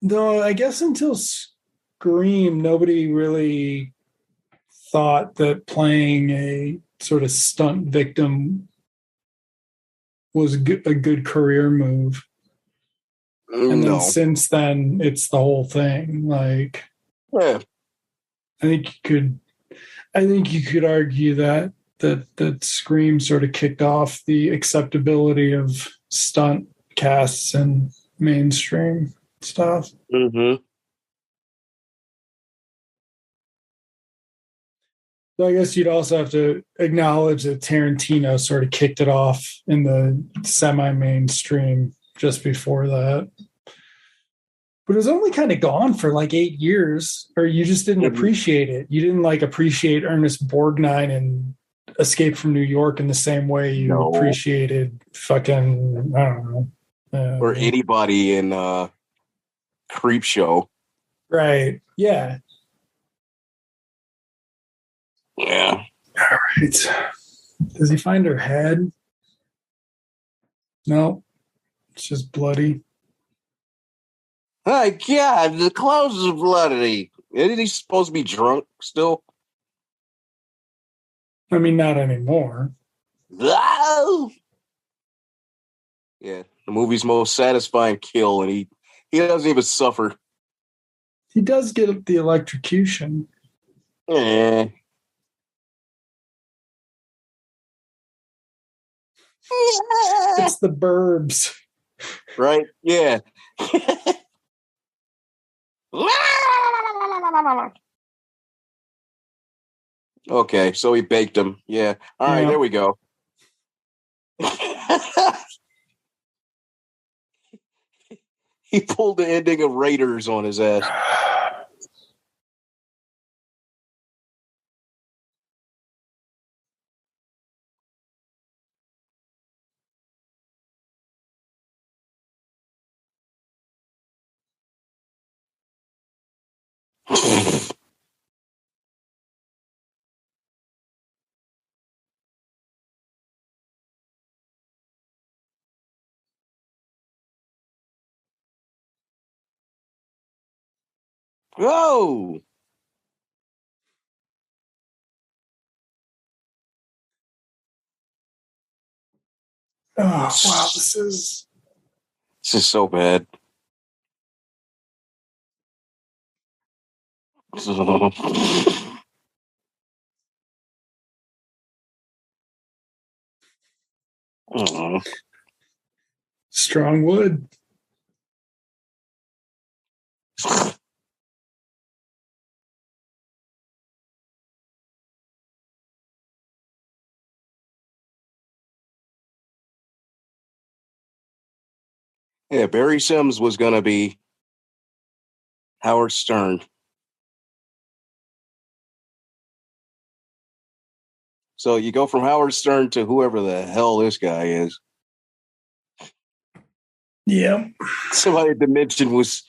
No, I guess until Scream, nobody really thought that playing a sort of stunt victim was a good career move. And then since then, it's the whole thing. Like, yeah. I think you could argue that Scream sort of kicked off the acceptability of stunt casts and mainstream stuff. Mm-hmm. So I guess you'd also have to acknowledge that Tarantino sort of kicked it off in the semi-mainstream just before that. But it was only kind of gone for like 8 years, or you just didn't appreciate it. You didn't like appreciate Ernest Borgnine and Escape from New York in the same way you appreciated fucking, I don't know. Or anybody in Creep Show. Right. Yeah. Yeah. All right. Does he find her head? No. It's just bloody. My God, the clothes are bloody. Isn't he supposed to be drunk still? I mean, not anymore. Oh! Yeah, the movie's most satisfying kill, and he doesn't even suffer. He does get the electrocution. Eh. It's the Burbs. Right? Yeah. Okay, so he baked him. Yeah. All right, there we go. He pulled the ending of Raiders on his ass. Whoa! Oh, wow, this is so bad. strong wood. Yeah, Barry Sims was going to be Howard Stern. So you go from Howard Stern to whoever the hell this guy is. Yeah. Somebody dimension was.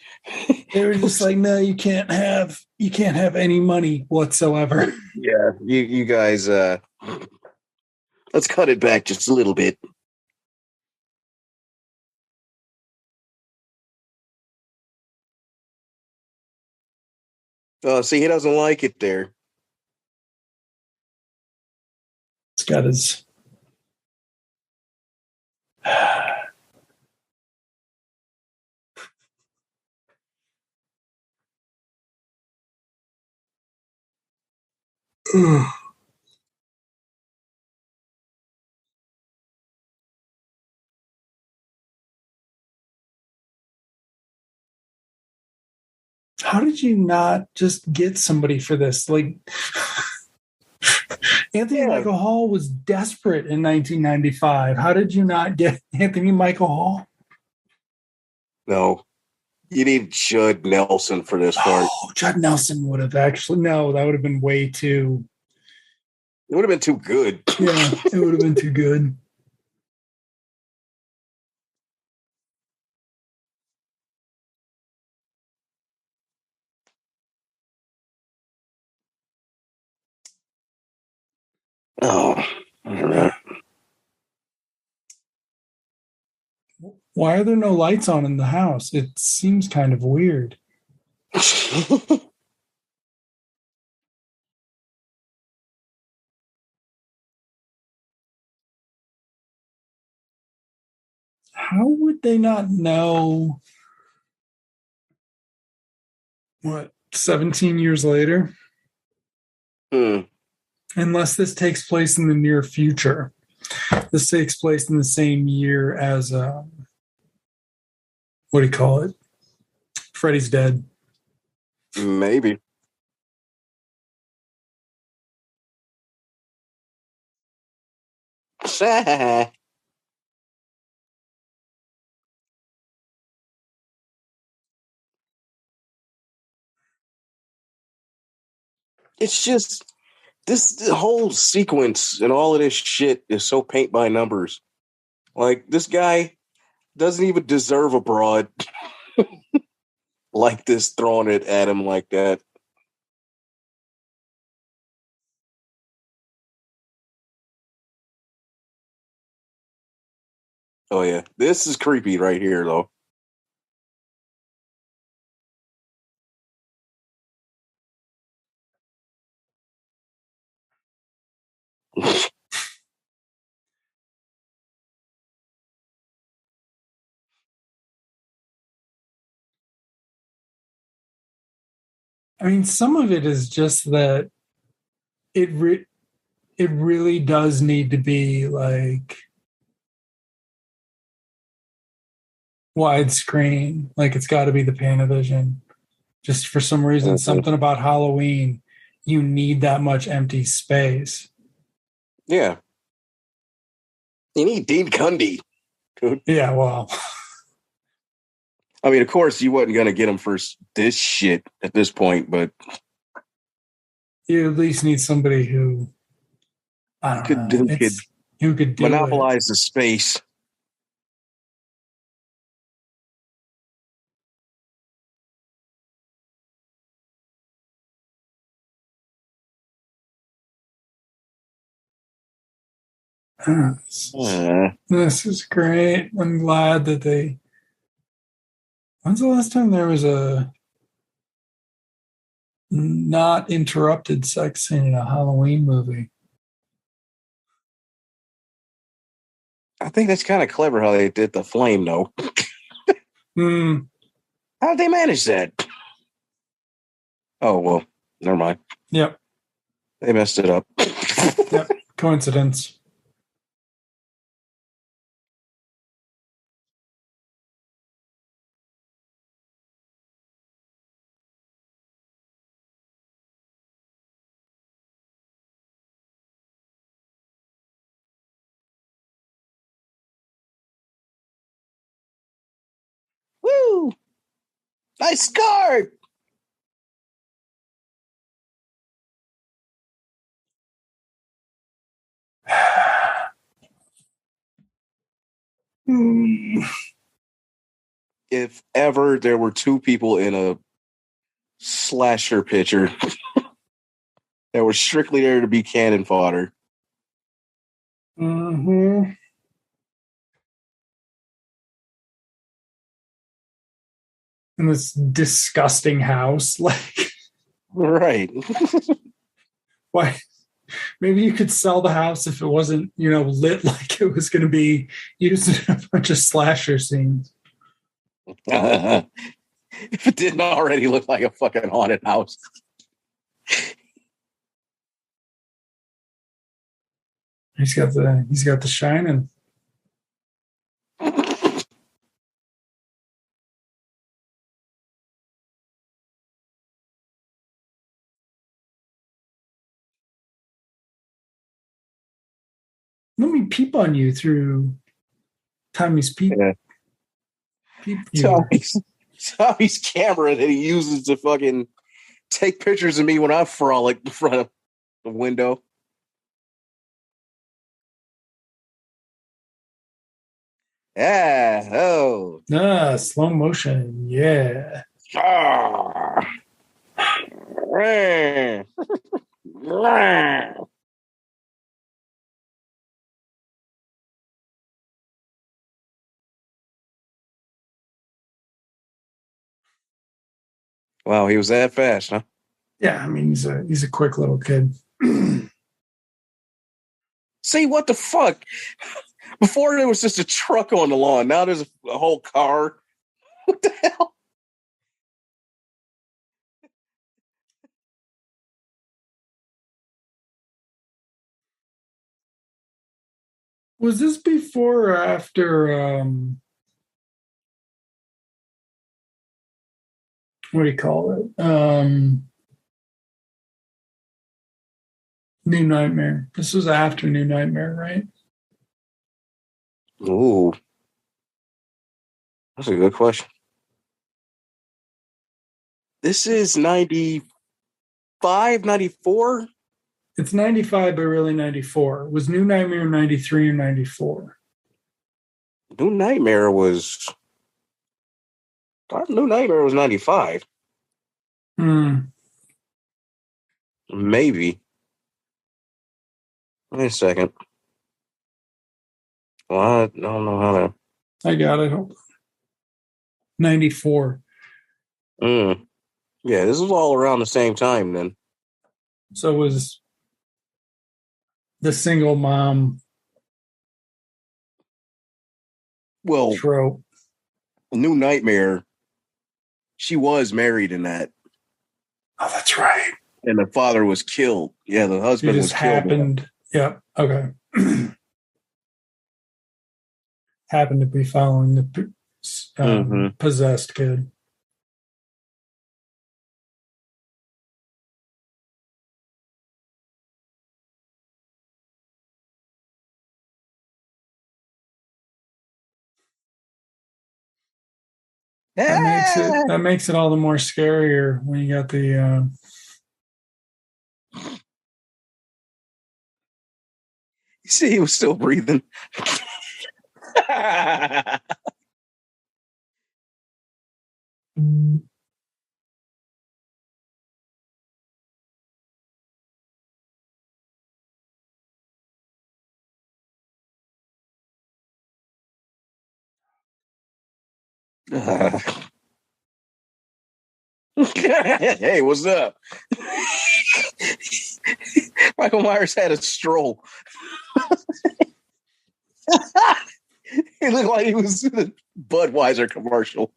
They were just like, no, you can't have any money whatsoever. Yeah, you guys. Let's cut it back just a little bit. See, he doesn't like it there. It's got his. How did you not just get somebody for this? Like, Anthony Michael Hall was desperate in 1995. How did you not get Anthony Michael Hall? No. You need Judd Nelson for this part. Oh, Judd Nelson would have actually. No, that would have been way too. It would have been too good. Yeah, it would have been too good. Oh, I don't know. Why are there no lights on in the house? It seems kind of weird. How would they not know? What, 17 years later? Unless this takes place in the near future. This takes place in the same year as, what do you call it? Freddy's Dead. Maybe. It's just this whole sequence and all of this shit is so paint by numbers. Like, this guy doesn't even deserve a broad like this, throwing it at him like that. Oh, yeah. This is creepy right here, though. I mean, some of it is just that it really does need to be like widescreen. Like, it's got to be the Panavision. Just for some reason, something about Halloween, you need that much empty space. Yeah. You need Dean Cundy. Yeah, well. I mean, of course, you wasn't going to get him for this shit at this point, but You at least need somebody who, I don't know, who could do monopolize the space. This is great. I'm glad that they. When's the last time there was a not interrupted sex scene in a Halloween movie? I think that's kind of clever how they did the flame, though. How did they manage that? Oh, well, never mind. Yep. They messed it up. Yep. Coincidence. Woo! Nice card! If ever there were two people in a slasher picture that were strictly there to be cannon fodder. Mm-hmm. In this disgusting house. Like, right. Why? Maybe you could sell the house if it wasn't, lit like it was going to be used in a bunch of slasher scenes. If it didn't already look like a fucking haunted house. He's got the shining. Let me peep on you through Tommy's peep. Yeah. Peep view. Tommy's camera that he uses to fucking take pictures of me when I frolic in front of the window. Yeah. Oh. Slow motion. Yeah. Ah. Wow, he was that fast, huh? Yeah, I mean he's a quick little kid. See, what the fuck? Before there was just a truck on the lawn. Now there's a whole car. What the hell? Was this before or after what do you call it? New Nightmare. This was after New Nightmare, right? Ooh. That's a good question. This is 95, 94? It's 95, but really 94. Was New Nightmare 93 or 94? New Nightmare was 95. Maybe. Wait a second. Well, I don't know how to. I got it. Hold on. 94. Yeah, this was all around the same time then. So it was the single mom trope. New Nightmare, she was married in that. Oh, that's right. And the father was killed. Yeah, the husband was killed. Happened. Yeah. Okay. Happened to be following the possessed kid. That makes it all the more scarier when you got the You see, he was still breathing. Hey, what's up? Michael Myers had a stroll. He looked like he was in a Budweiser commercial.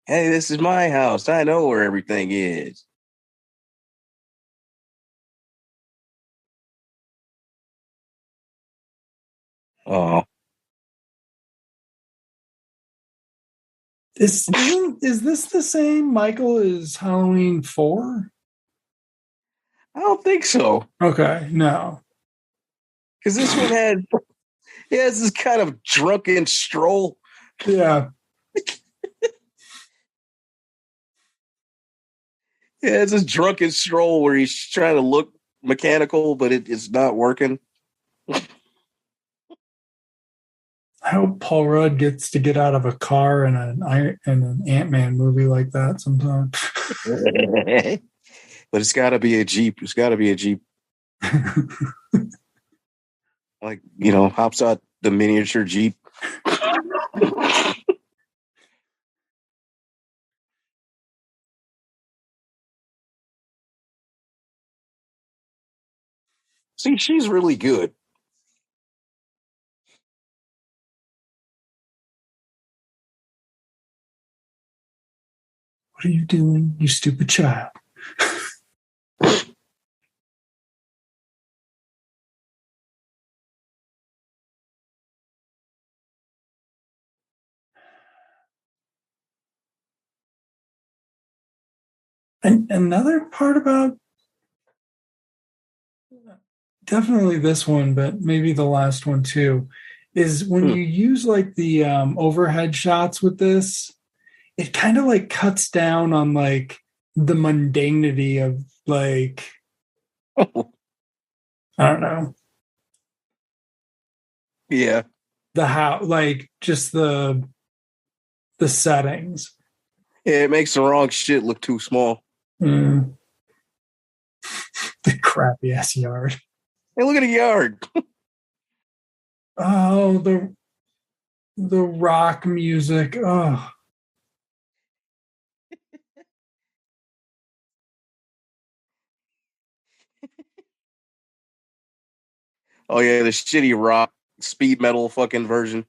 Hey, this is my house. I know where everything is. Oh. Is this the same Michael as Halloween 4? I don't think so. Okay, no. Because this one has this kind of drunken stroll. Yeah. Yeah, it's this drunken stroll where he's trying to look mechanical, but it's not working. I hope Paul Rudd gets to get out of a car in an Ant-Man movie like that sometime. But it's got to be a Jeep. It's got to be a Jeep. Like, hops out the miniature Jeep. See, she's really good. What are you doing, you stupid child? And another part about definitely this one, but maybe the last one too, is when you use like the overhead shots with this, it kind of like cuts down on like the mundanity of like I don't know. Yeah. The how like just the settings. Yeah, it makes the wrong shit look too small. The crappy ass yard. Hey, look at the yard. Oh, the rock music. Oh. Oh yeah, the shitty rock speed metal fucking version.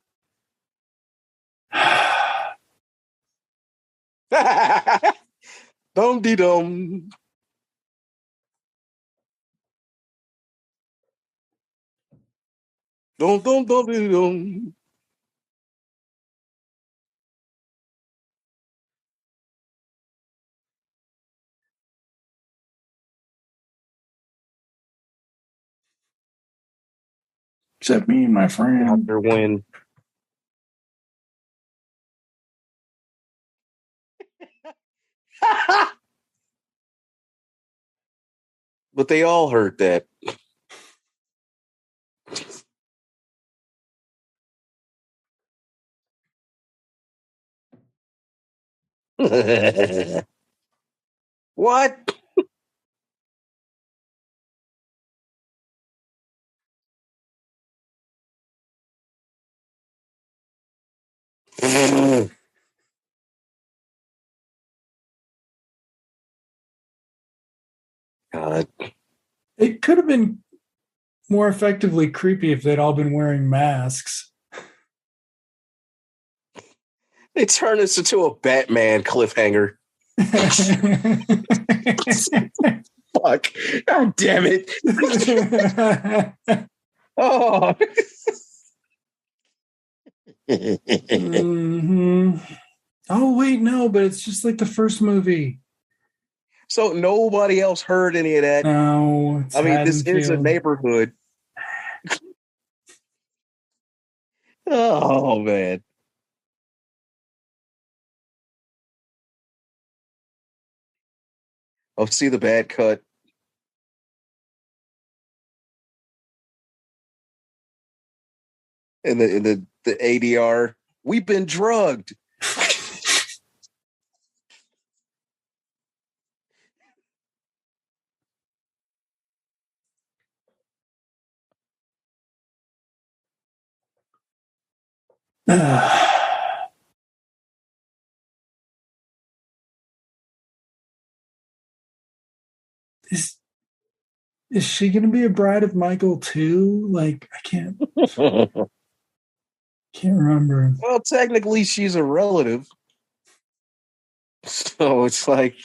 Dum dee dum. Dum dum dum dee dum. Except me and my friend. Dr. Win. But they all heard that. What? God. It could have been more effectively creepy if they'd all been wearing masks. They turned this into a Batman cliffhanger. Fuck. God damn it. Oh. Mm-hmm. Oh, wait, no, but it's just like the first movie. So nobody else heard any of that. No, it's I mean, this is a Haddonfield. neighborhood. Oh, man. I'll see the bad cut. And the ADR. We've been drugged. is is she going to be a bride of Michael too? Like, I can't remember. Well, technically, she's a relative. So it's like,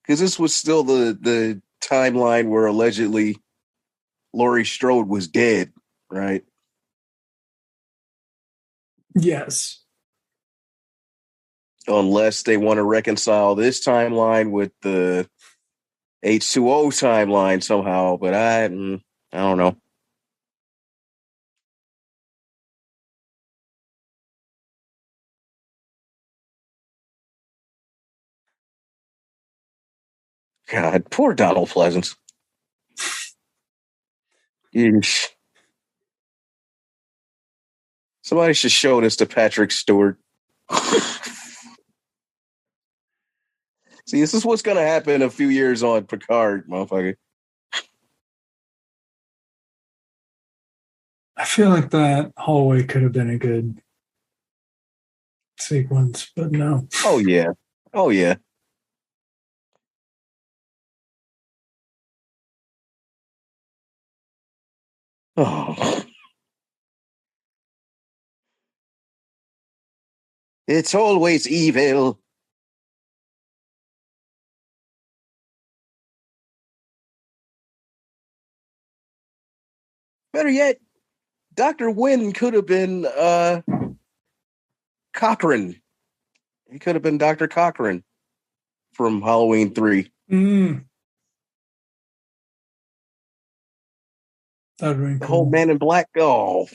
because this was still the timeline where allegedly Laurie Strode was dead, right? Yes. Unless they want to reconcile this timeline with the H2O timeline somehow, but I don't know. God, poor Donald Pleasence. Yeesh. Somebody should show this to Patrick Stewart. See, this is what's going to happen a few years on Picard, motherfucker. I feel like that hallway could have been a good sequence, but no. Oh, yeah. Oh, yeah. Oh. It's always evil. Better yet, Dr. Wynn could have been Cochran. He could have been Dr. Cochran from Halloween 3. That would have been The cool. whole Man in Black. Oh.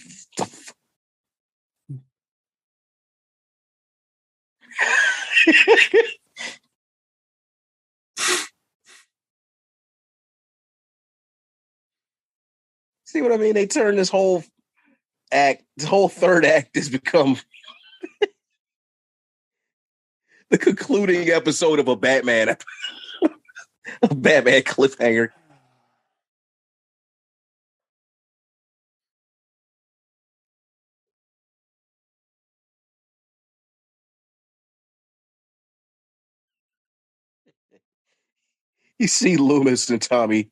See what I mean? They turn this whole act, this whole third act has become the concluding episode of a Batman cliffhanger. You see Loomis and Tommy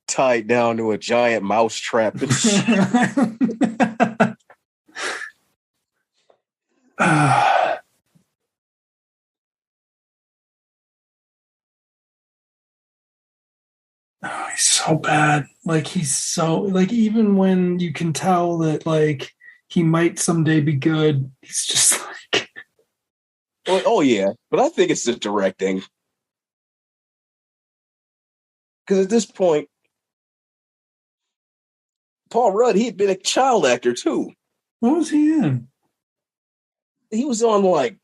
tied down to a giant mouse trap and shit. Oh, he's so bad. Like, he's so, like, even when you can tell that, like, he might someday be good, he's just like. Oh, yeah. But I think it's the directing. Because at this point, Paul Rudd, he had been a child actor too. What was he in? He was on like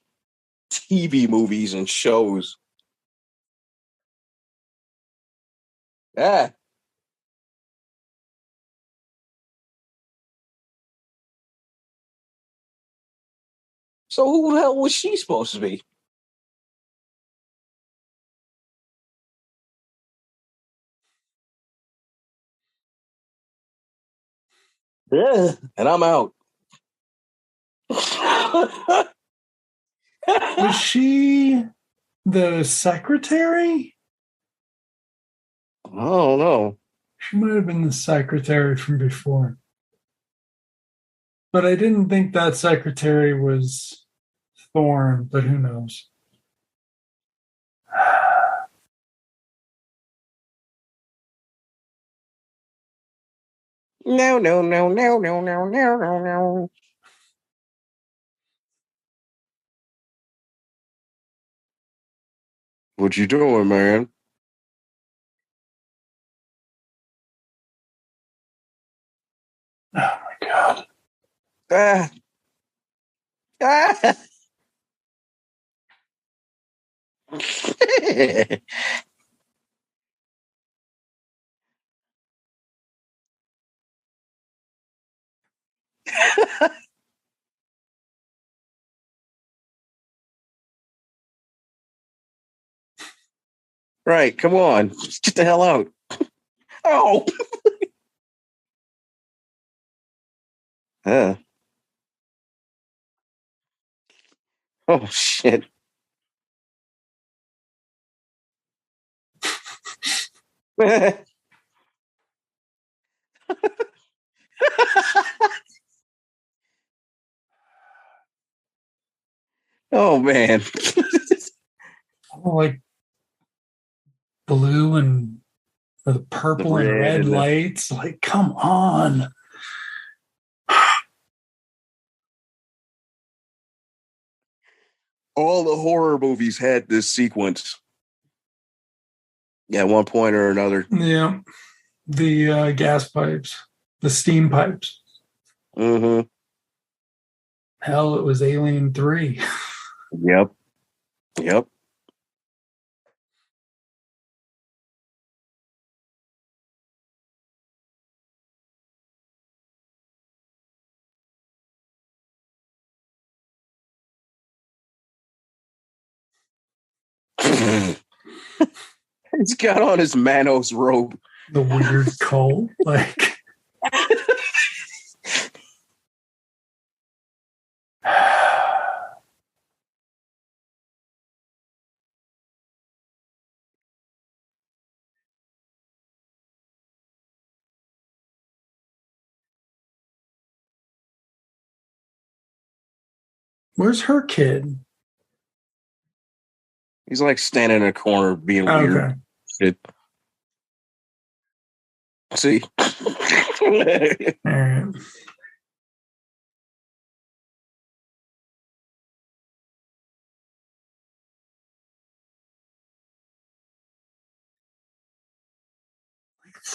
TV movies and shows. Ah. So who the hell was she supposed to be? Yeah. And I'm out. Was she the secretary? I don't know. She might have been the secretary from before. But I didn't think that secretary was Thorne, but who knows? No, no, no, no, no, no, no, no, no. What you doing, man? Oh my god. Ah. Ah. Right, come on. Just get the hell out. Oh. Oh shit. Oh man. Like blue and or the The purple and red red and lights. Like, come on. all the horror movies had this sequence. Yeah, at one point or another. Yeah. The gas pipes, the steam pipes. Mm-hmm. Hell, it was Alien 3. Yep. Yep. He's got on his Manos robe. The weird cult. Like, Where's her kid? He's like standing in a corner being weird. Shit. See? All right.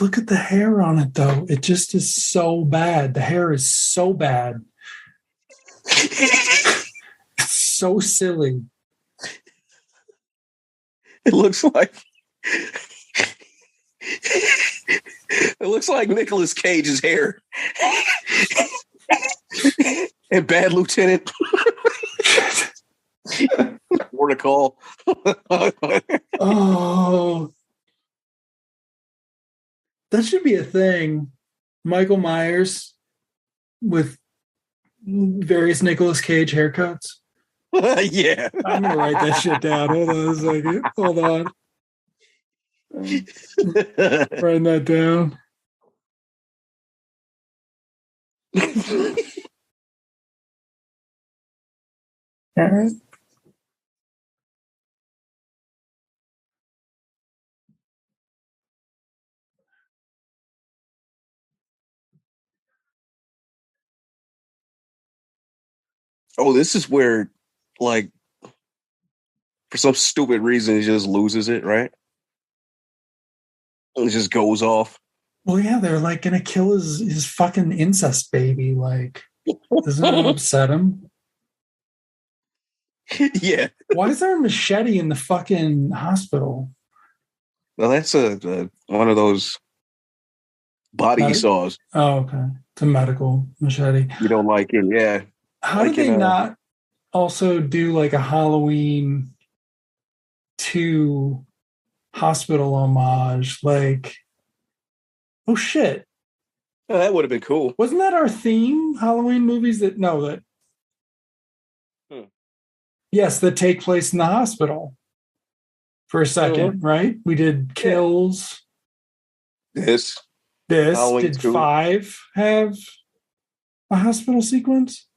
Look at the hair on it, though. It just is so bad. The hair is so bad. It's so silly. It looks like Nicolas Cage's hair. And Bad Lieutenant. More to call. Oh. That should be a thing. Michael Myers with various Nicolas Cage haircuts. Yeah. I'm going to write that shit down. Hold on a second. Hold on. Writing that down. All right. Oh, this is where, like, for some stupid reason, he just loses it, right? It just goes off. Well, yeah, they're like going to kill his fucking incest baby. Like, doesn't that upset him? Yeah. Why is there a machete in the fucking hospital? Well, that's one of those body saws. Oh, okay. It's a medical machete. You don't like it, yeah. How did they not also do like a Halloween 2 hospital homage? Like, oh shit. Oh, that would have been cool. Wasn't that our theme? Halloween movies that yes, that take place in the hospital for a second, right? We did Kills. This. Halloween did 2. 5 have a hospital sequence?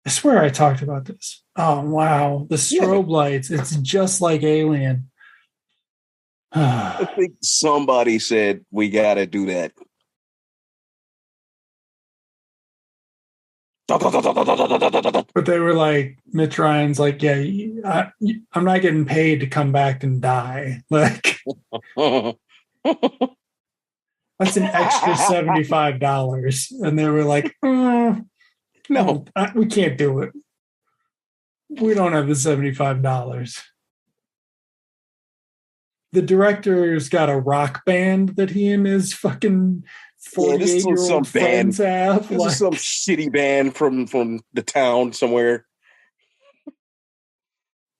I swear I talked about this. Oh, wow. The strobe lights. It's just like Alien. I think somebody said, we got to do that. But they were like, Mitch Ryan's like, yeah, I'm not getting paid to come back and die. Like, that's an extra $75. And they were like, no, we can't do it. We don't have the $75. The director's got a rock band that he and his fucking 48-year-old friends have. This is some shitty band from the town somewhere.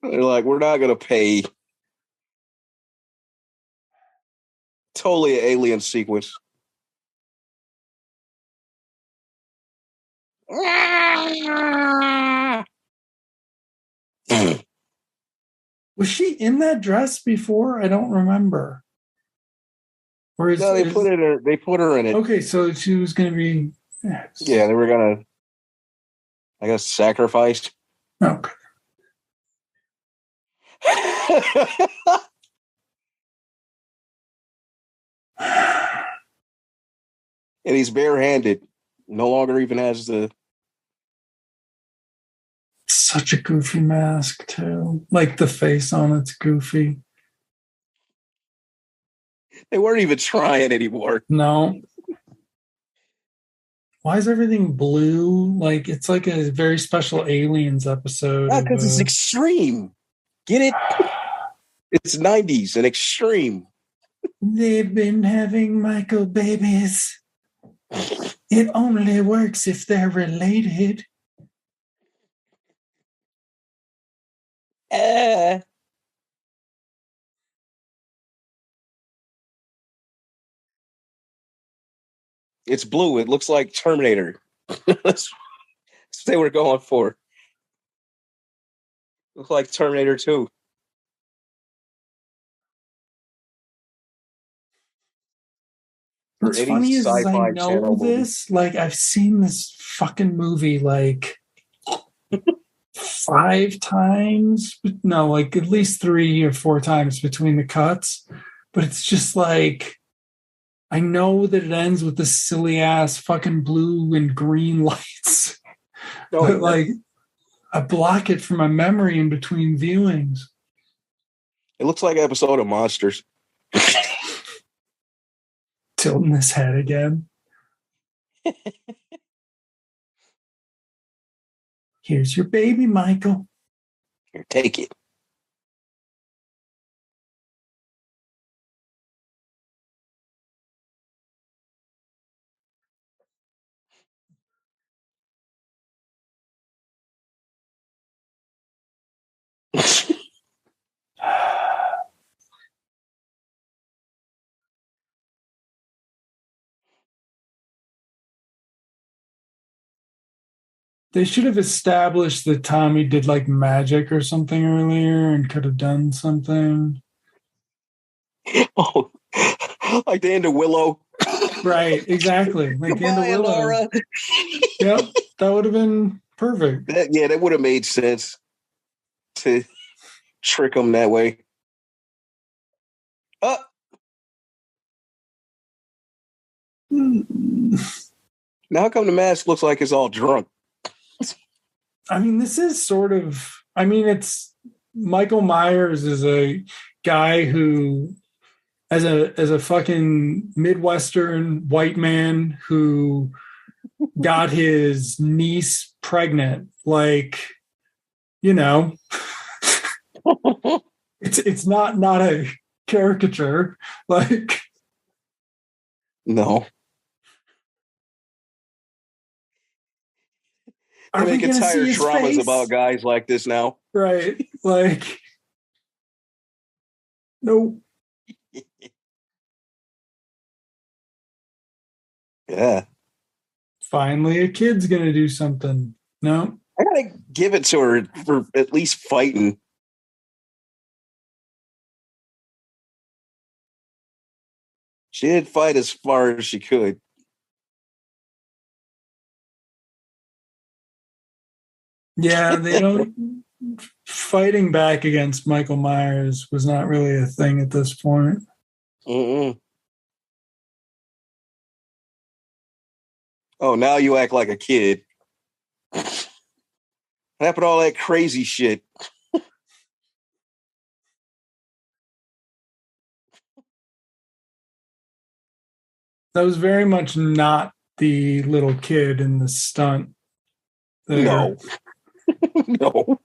They're like, we're not going to pay. Totally an Alien sequence. Was she in that dress before? I don't remember. No, they put her in it. Okay, so she was going to be. Yeah, they were going to, I guess, sacrificed. Okay. And he's barehanded. No longer even has the. Such a goofy mask, too. Like the face on it's goofy. They weren't even trying anymore. No. Why is everything blue? Like, it's like a very special Aliens episode. Yeah, because it's extreme. Get it? It's 90s and extreme. They've been having Michael babies. It only works if they're related. It's blue. It looks like Terminator. That's what they were going for. Looks like Terminator 2. What's funny is I know this. Like, I've seen this fucking movie like 5 times, no, like at least 3 or 4 times between the cuts. But it's just like, I know that it ends with the silly ass fucking blue and green lights, but like, I block it from my memory in between viewings. It looks like an episode of Monsters. Tilting his head again. Here's your baby, Michael. Here, take it. They should have established that Tommy did like magic or something earlier and could have done something. Oh, like the end of Willow. Right, exactly. Like Goodbye, the end of Willow. Laura. Yep, that would have been perfect. That would have made sense to trick them that way. Now how come the mask looks like it's all drunk? I mean, this is sort of, I mean, it's Michael Myers is a guy who, as a fucking Midwestern white man who got his niece pregnant, like, you know, it's not a caricature, like, no. They make entire dramas about guys like this now. Right. Like, no. Yeah. Finally, a kid's going to do something. No. I got to give it to her for at least fighting. She did fight as far as she could. Yeah, they don't. Fighting back against Michael Myers was not really a thing at this point. Mm-mm. Oh, now you act like a kid. What happened to all that crazy shit? That was very much not the little kid in the stunt. There. No. No.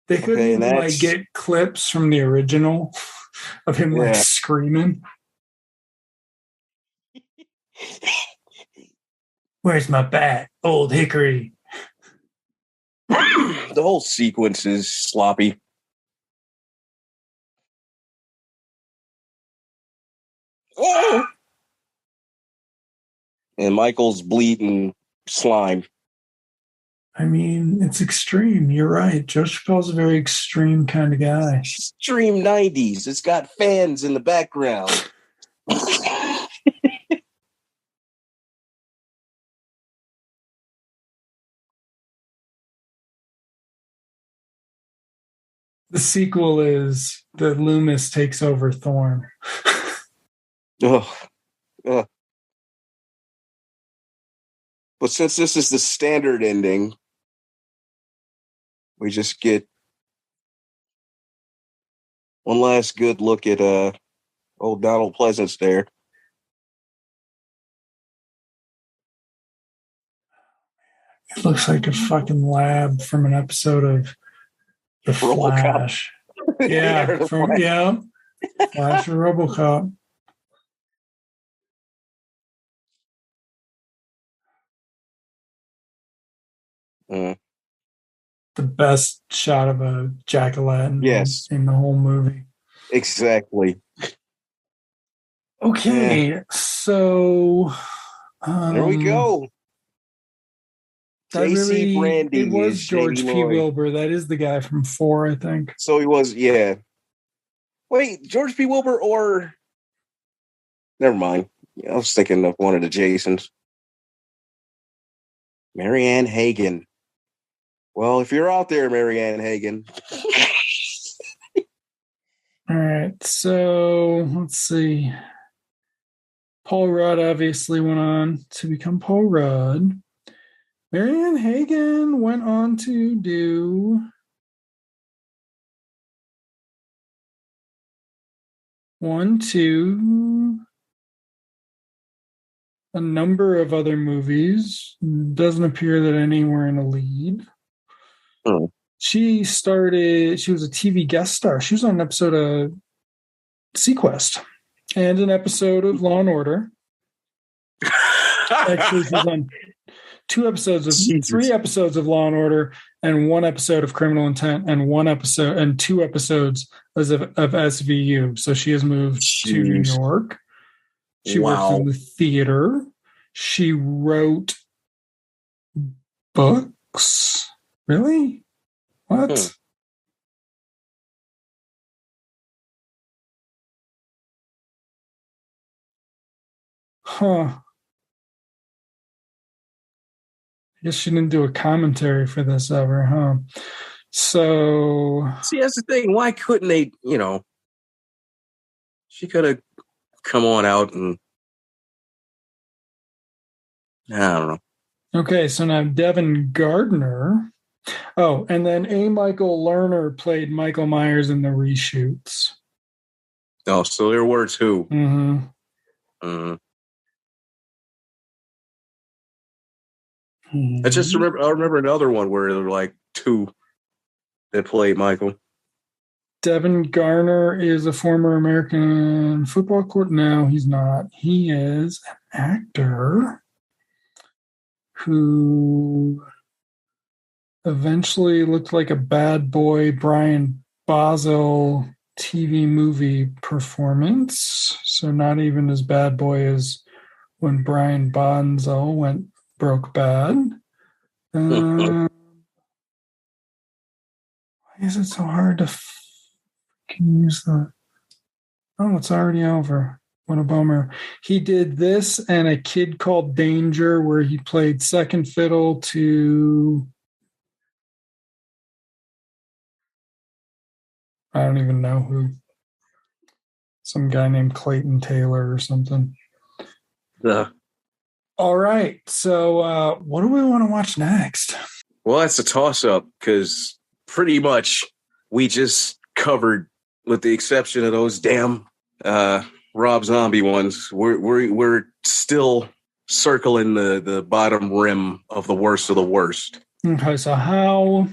They couldn't even like get clips from the original of him like screaming. Where's my bat, old hickory? The whole sequence is sloppy. Oh! And Michael's bleeding slime. I mean, it's extreme. You're right. Joe Chappelle's a very extreme kind of guy. Extreme 90s. It's got fans in the background. The sequel is that Loomis takes over Thorn. Ugh. Ugh. But since this is the standard ending, we just get one last good look at old Donald Pleasence there. It looks like a fucking lab from an episode of The Flash. Yeah, Flash or RoboCop. The best shot of a jack-o'-lantern in the whole movie. Exactly. Okay, so there we go. J.C. Brandy. It was George P. Wilbur. That is the guy from 4, I think. So he was, yeah. Wait, George P. Wilbur or... Never mind. I was thinking of one of the Jasons. Marianne Hagan. Well, if you're out there, Marianne Hagan. All right, so let's see. Paul Rudd obviously went on to become Paul Rudd. Marianne Hagan went on to do a number of other movies. Doesn't appear that any were in a lead. Hmm. She was a TV guest star. She was on an episode of Sequest and an episode of Law and Order. Actually, she's on three episodes of Law and Order and one episode of Criminal Intent and two episodes of SVU. So she has moved to New York. She works in the theater. She wrote books. Really? What? Huh. I guess she didn't do a commentary for this ever, huh? So... See, that's the thing. Why couldn't they, she could have come on out and... I don't know. Okay, so now Devin Gardner. Oh, and then A. Michael Lerner played Michael Myers in the reshoots. Oh, so there were two. Mm-hmm. Mm-hmm. I remember another one where there were like two that played Michael. Devin Garner is a former American football coach. No, he's not. He is an actor who eventually looked like a bad boy Brian Boswell TV movie performance. So not even as bad boy as when Brian Boswell broke bad. Why is it so hard to use the... Oh, it's already over. What a bummer. He did this and A Kid Called Danger, where he played second fiddle to... I don't even know who. Some guy named Clayton Taylor or something. Yeah. All right. So what do we want to watch next? Well, that's a toss-up because pretty much we just covered, with the exception of those damn Rob Zombie ones. We're still circling the bottom rim of the worst of the worst. Okay, so how...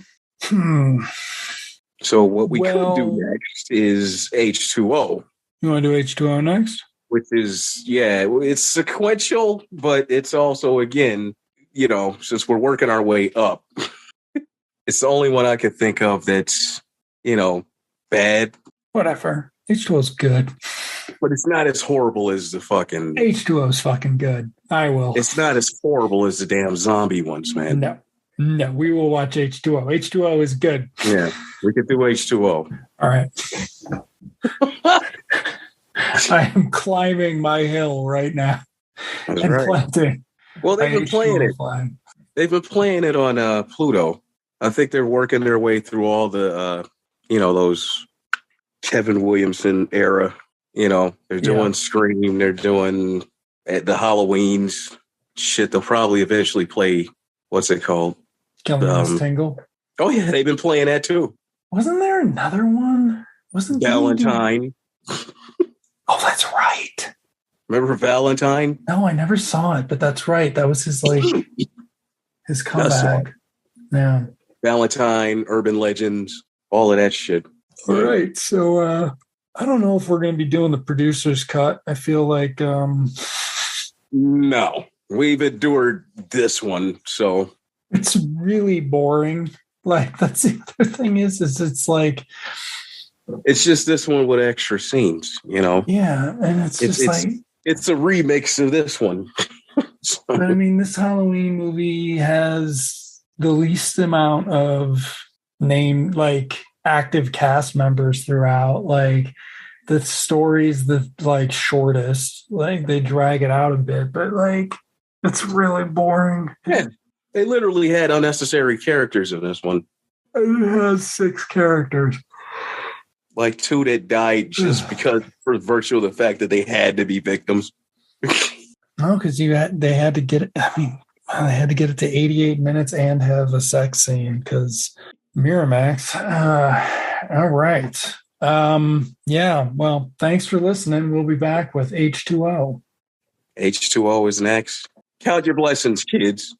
So what we could do next is H2O. You want to do H2O next? Which is, it's sequential, but it's also, again, since we're working our way up, it's the only one I could think of that's, bad. Whatever. H2O is good. But it's not as horrible as the fucking... H2O is fucking good. I will. It's not as horrible as the damn zombie ones, man. No, we will watch H2O. H2O is good. Yeah, we could do H2O. All right. I am climbing my hill right now. That's right. Planting. Well, they've been playing it. Flag. They've been playing it on Pluto. I think they're working their way through all the, those Kevin Williamson era. They're doing Scream. They're doing the Halloweens. Shit, they'll probably eventually play, what's it called? Killing Tingle. Oh, yeah, they've been playing that too. Wasn't there another one? Wasn't Valentine? Oh, that's right. Remember Valentine? No, I never saw it, but that's right. That was his his comeback. Yeah. Valentine, Urban Legends, all of that shit. All right. So I don't know if we're going to be doing the producer's cut. I feel like no. We've endured this one, so it's really boring. Like, that's the other thing is it's like it's just this one with extra scenes, Yeah, and it's a remix of this one. But I mean, this Halloween movie has the least amount of active cast members throughout. Like, the story's the like shortest. Like they drag it out a bit, but like it's really boring. Yeah, they literally had unnecessary characters in this one. It has 6 characters. Like 2 that died just because, for virtue of the fact that they had to be victims. No, because they had to get it. I mean, they had to get it to 88 minutes and have a sex scene because Miramax. All right. Yeah. Well, thanks for listening. We'll be back with H2O. H2O is next. Count your blessings, kids.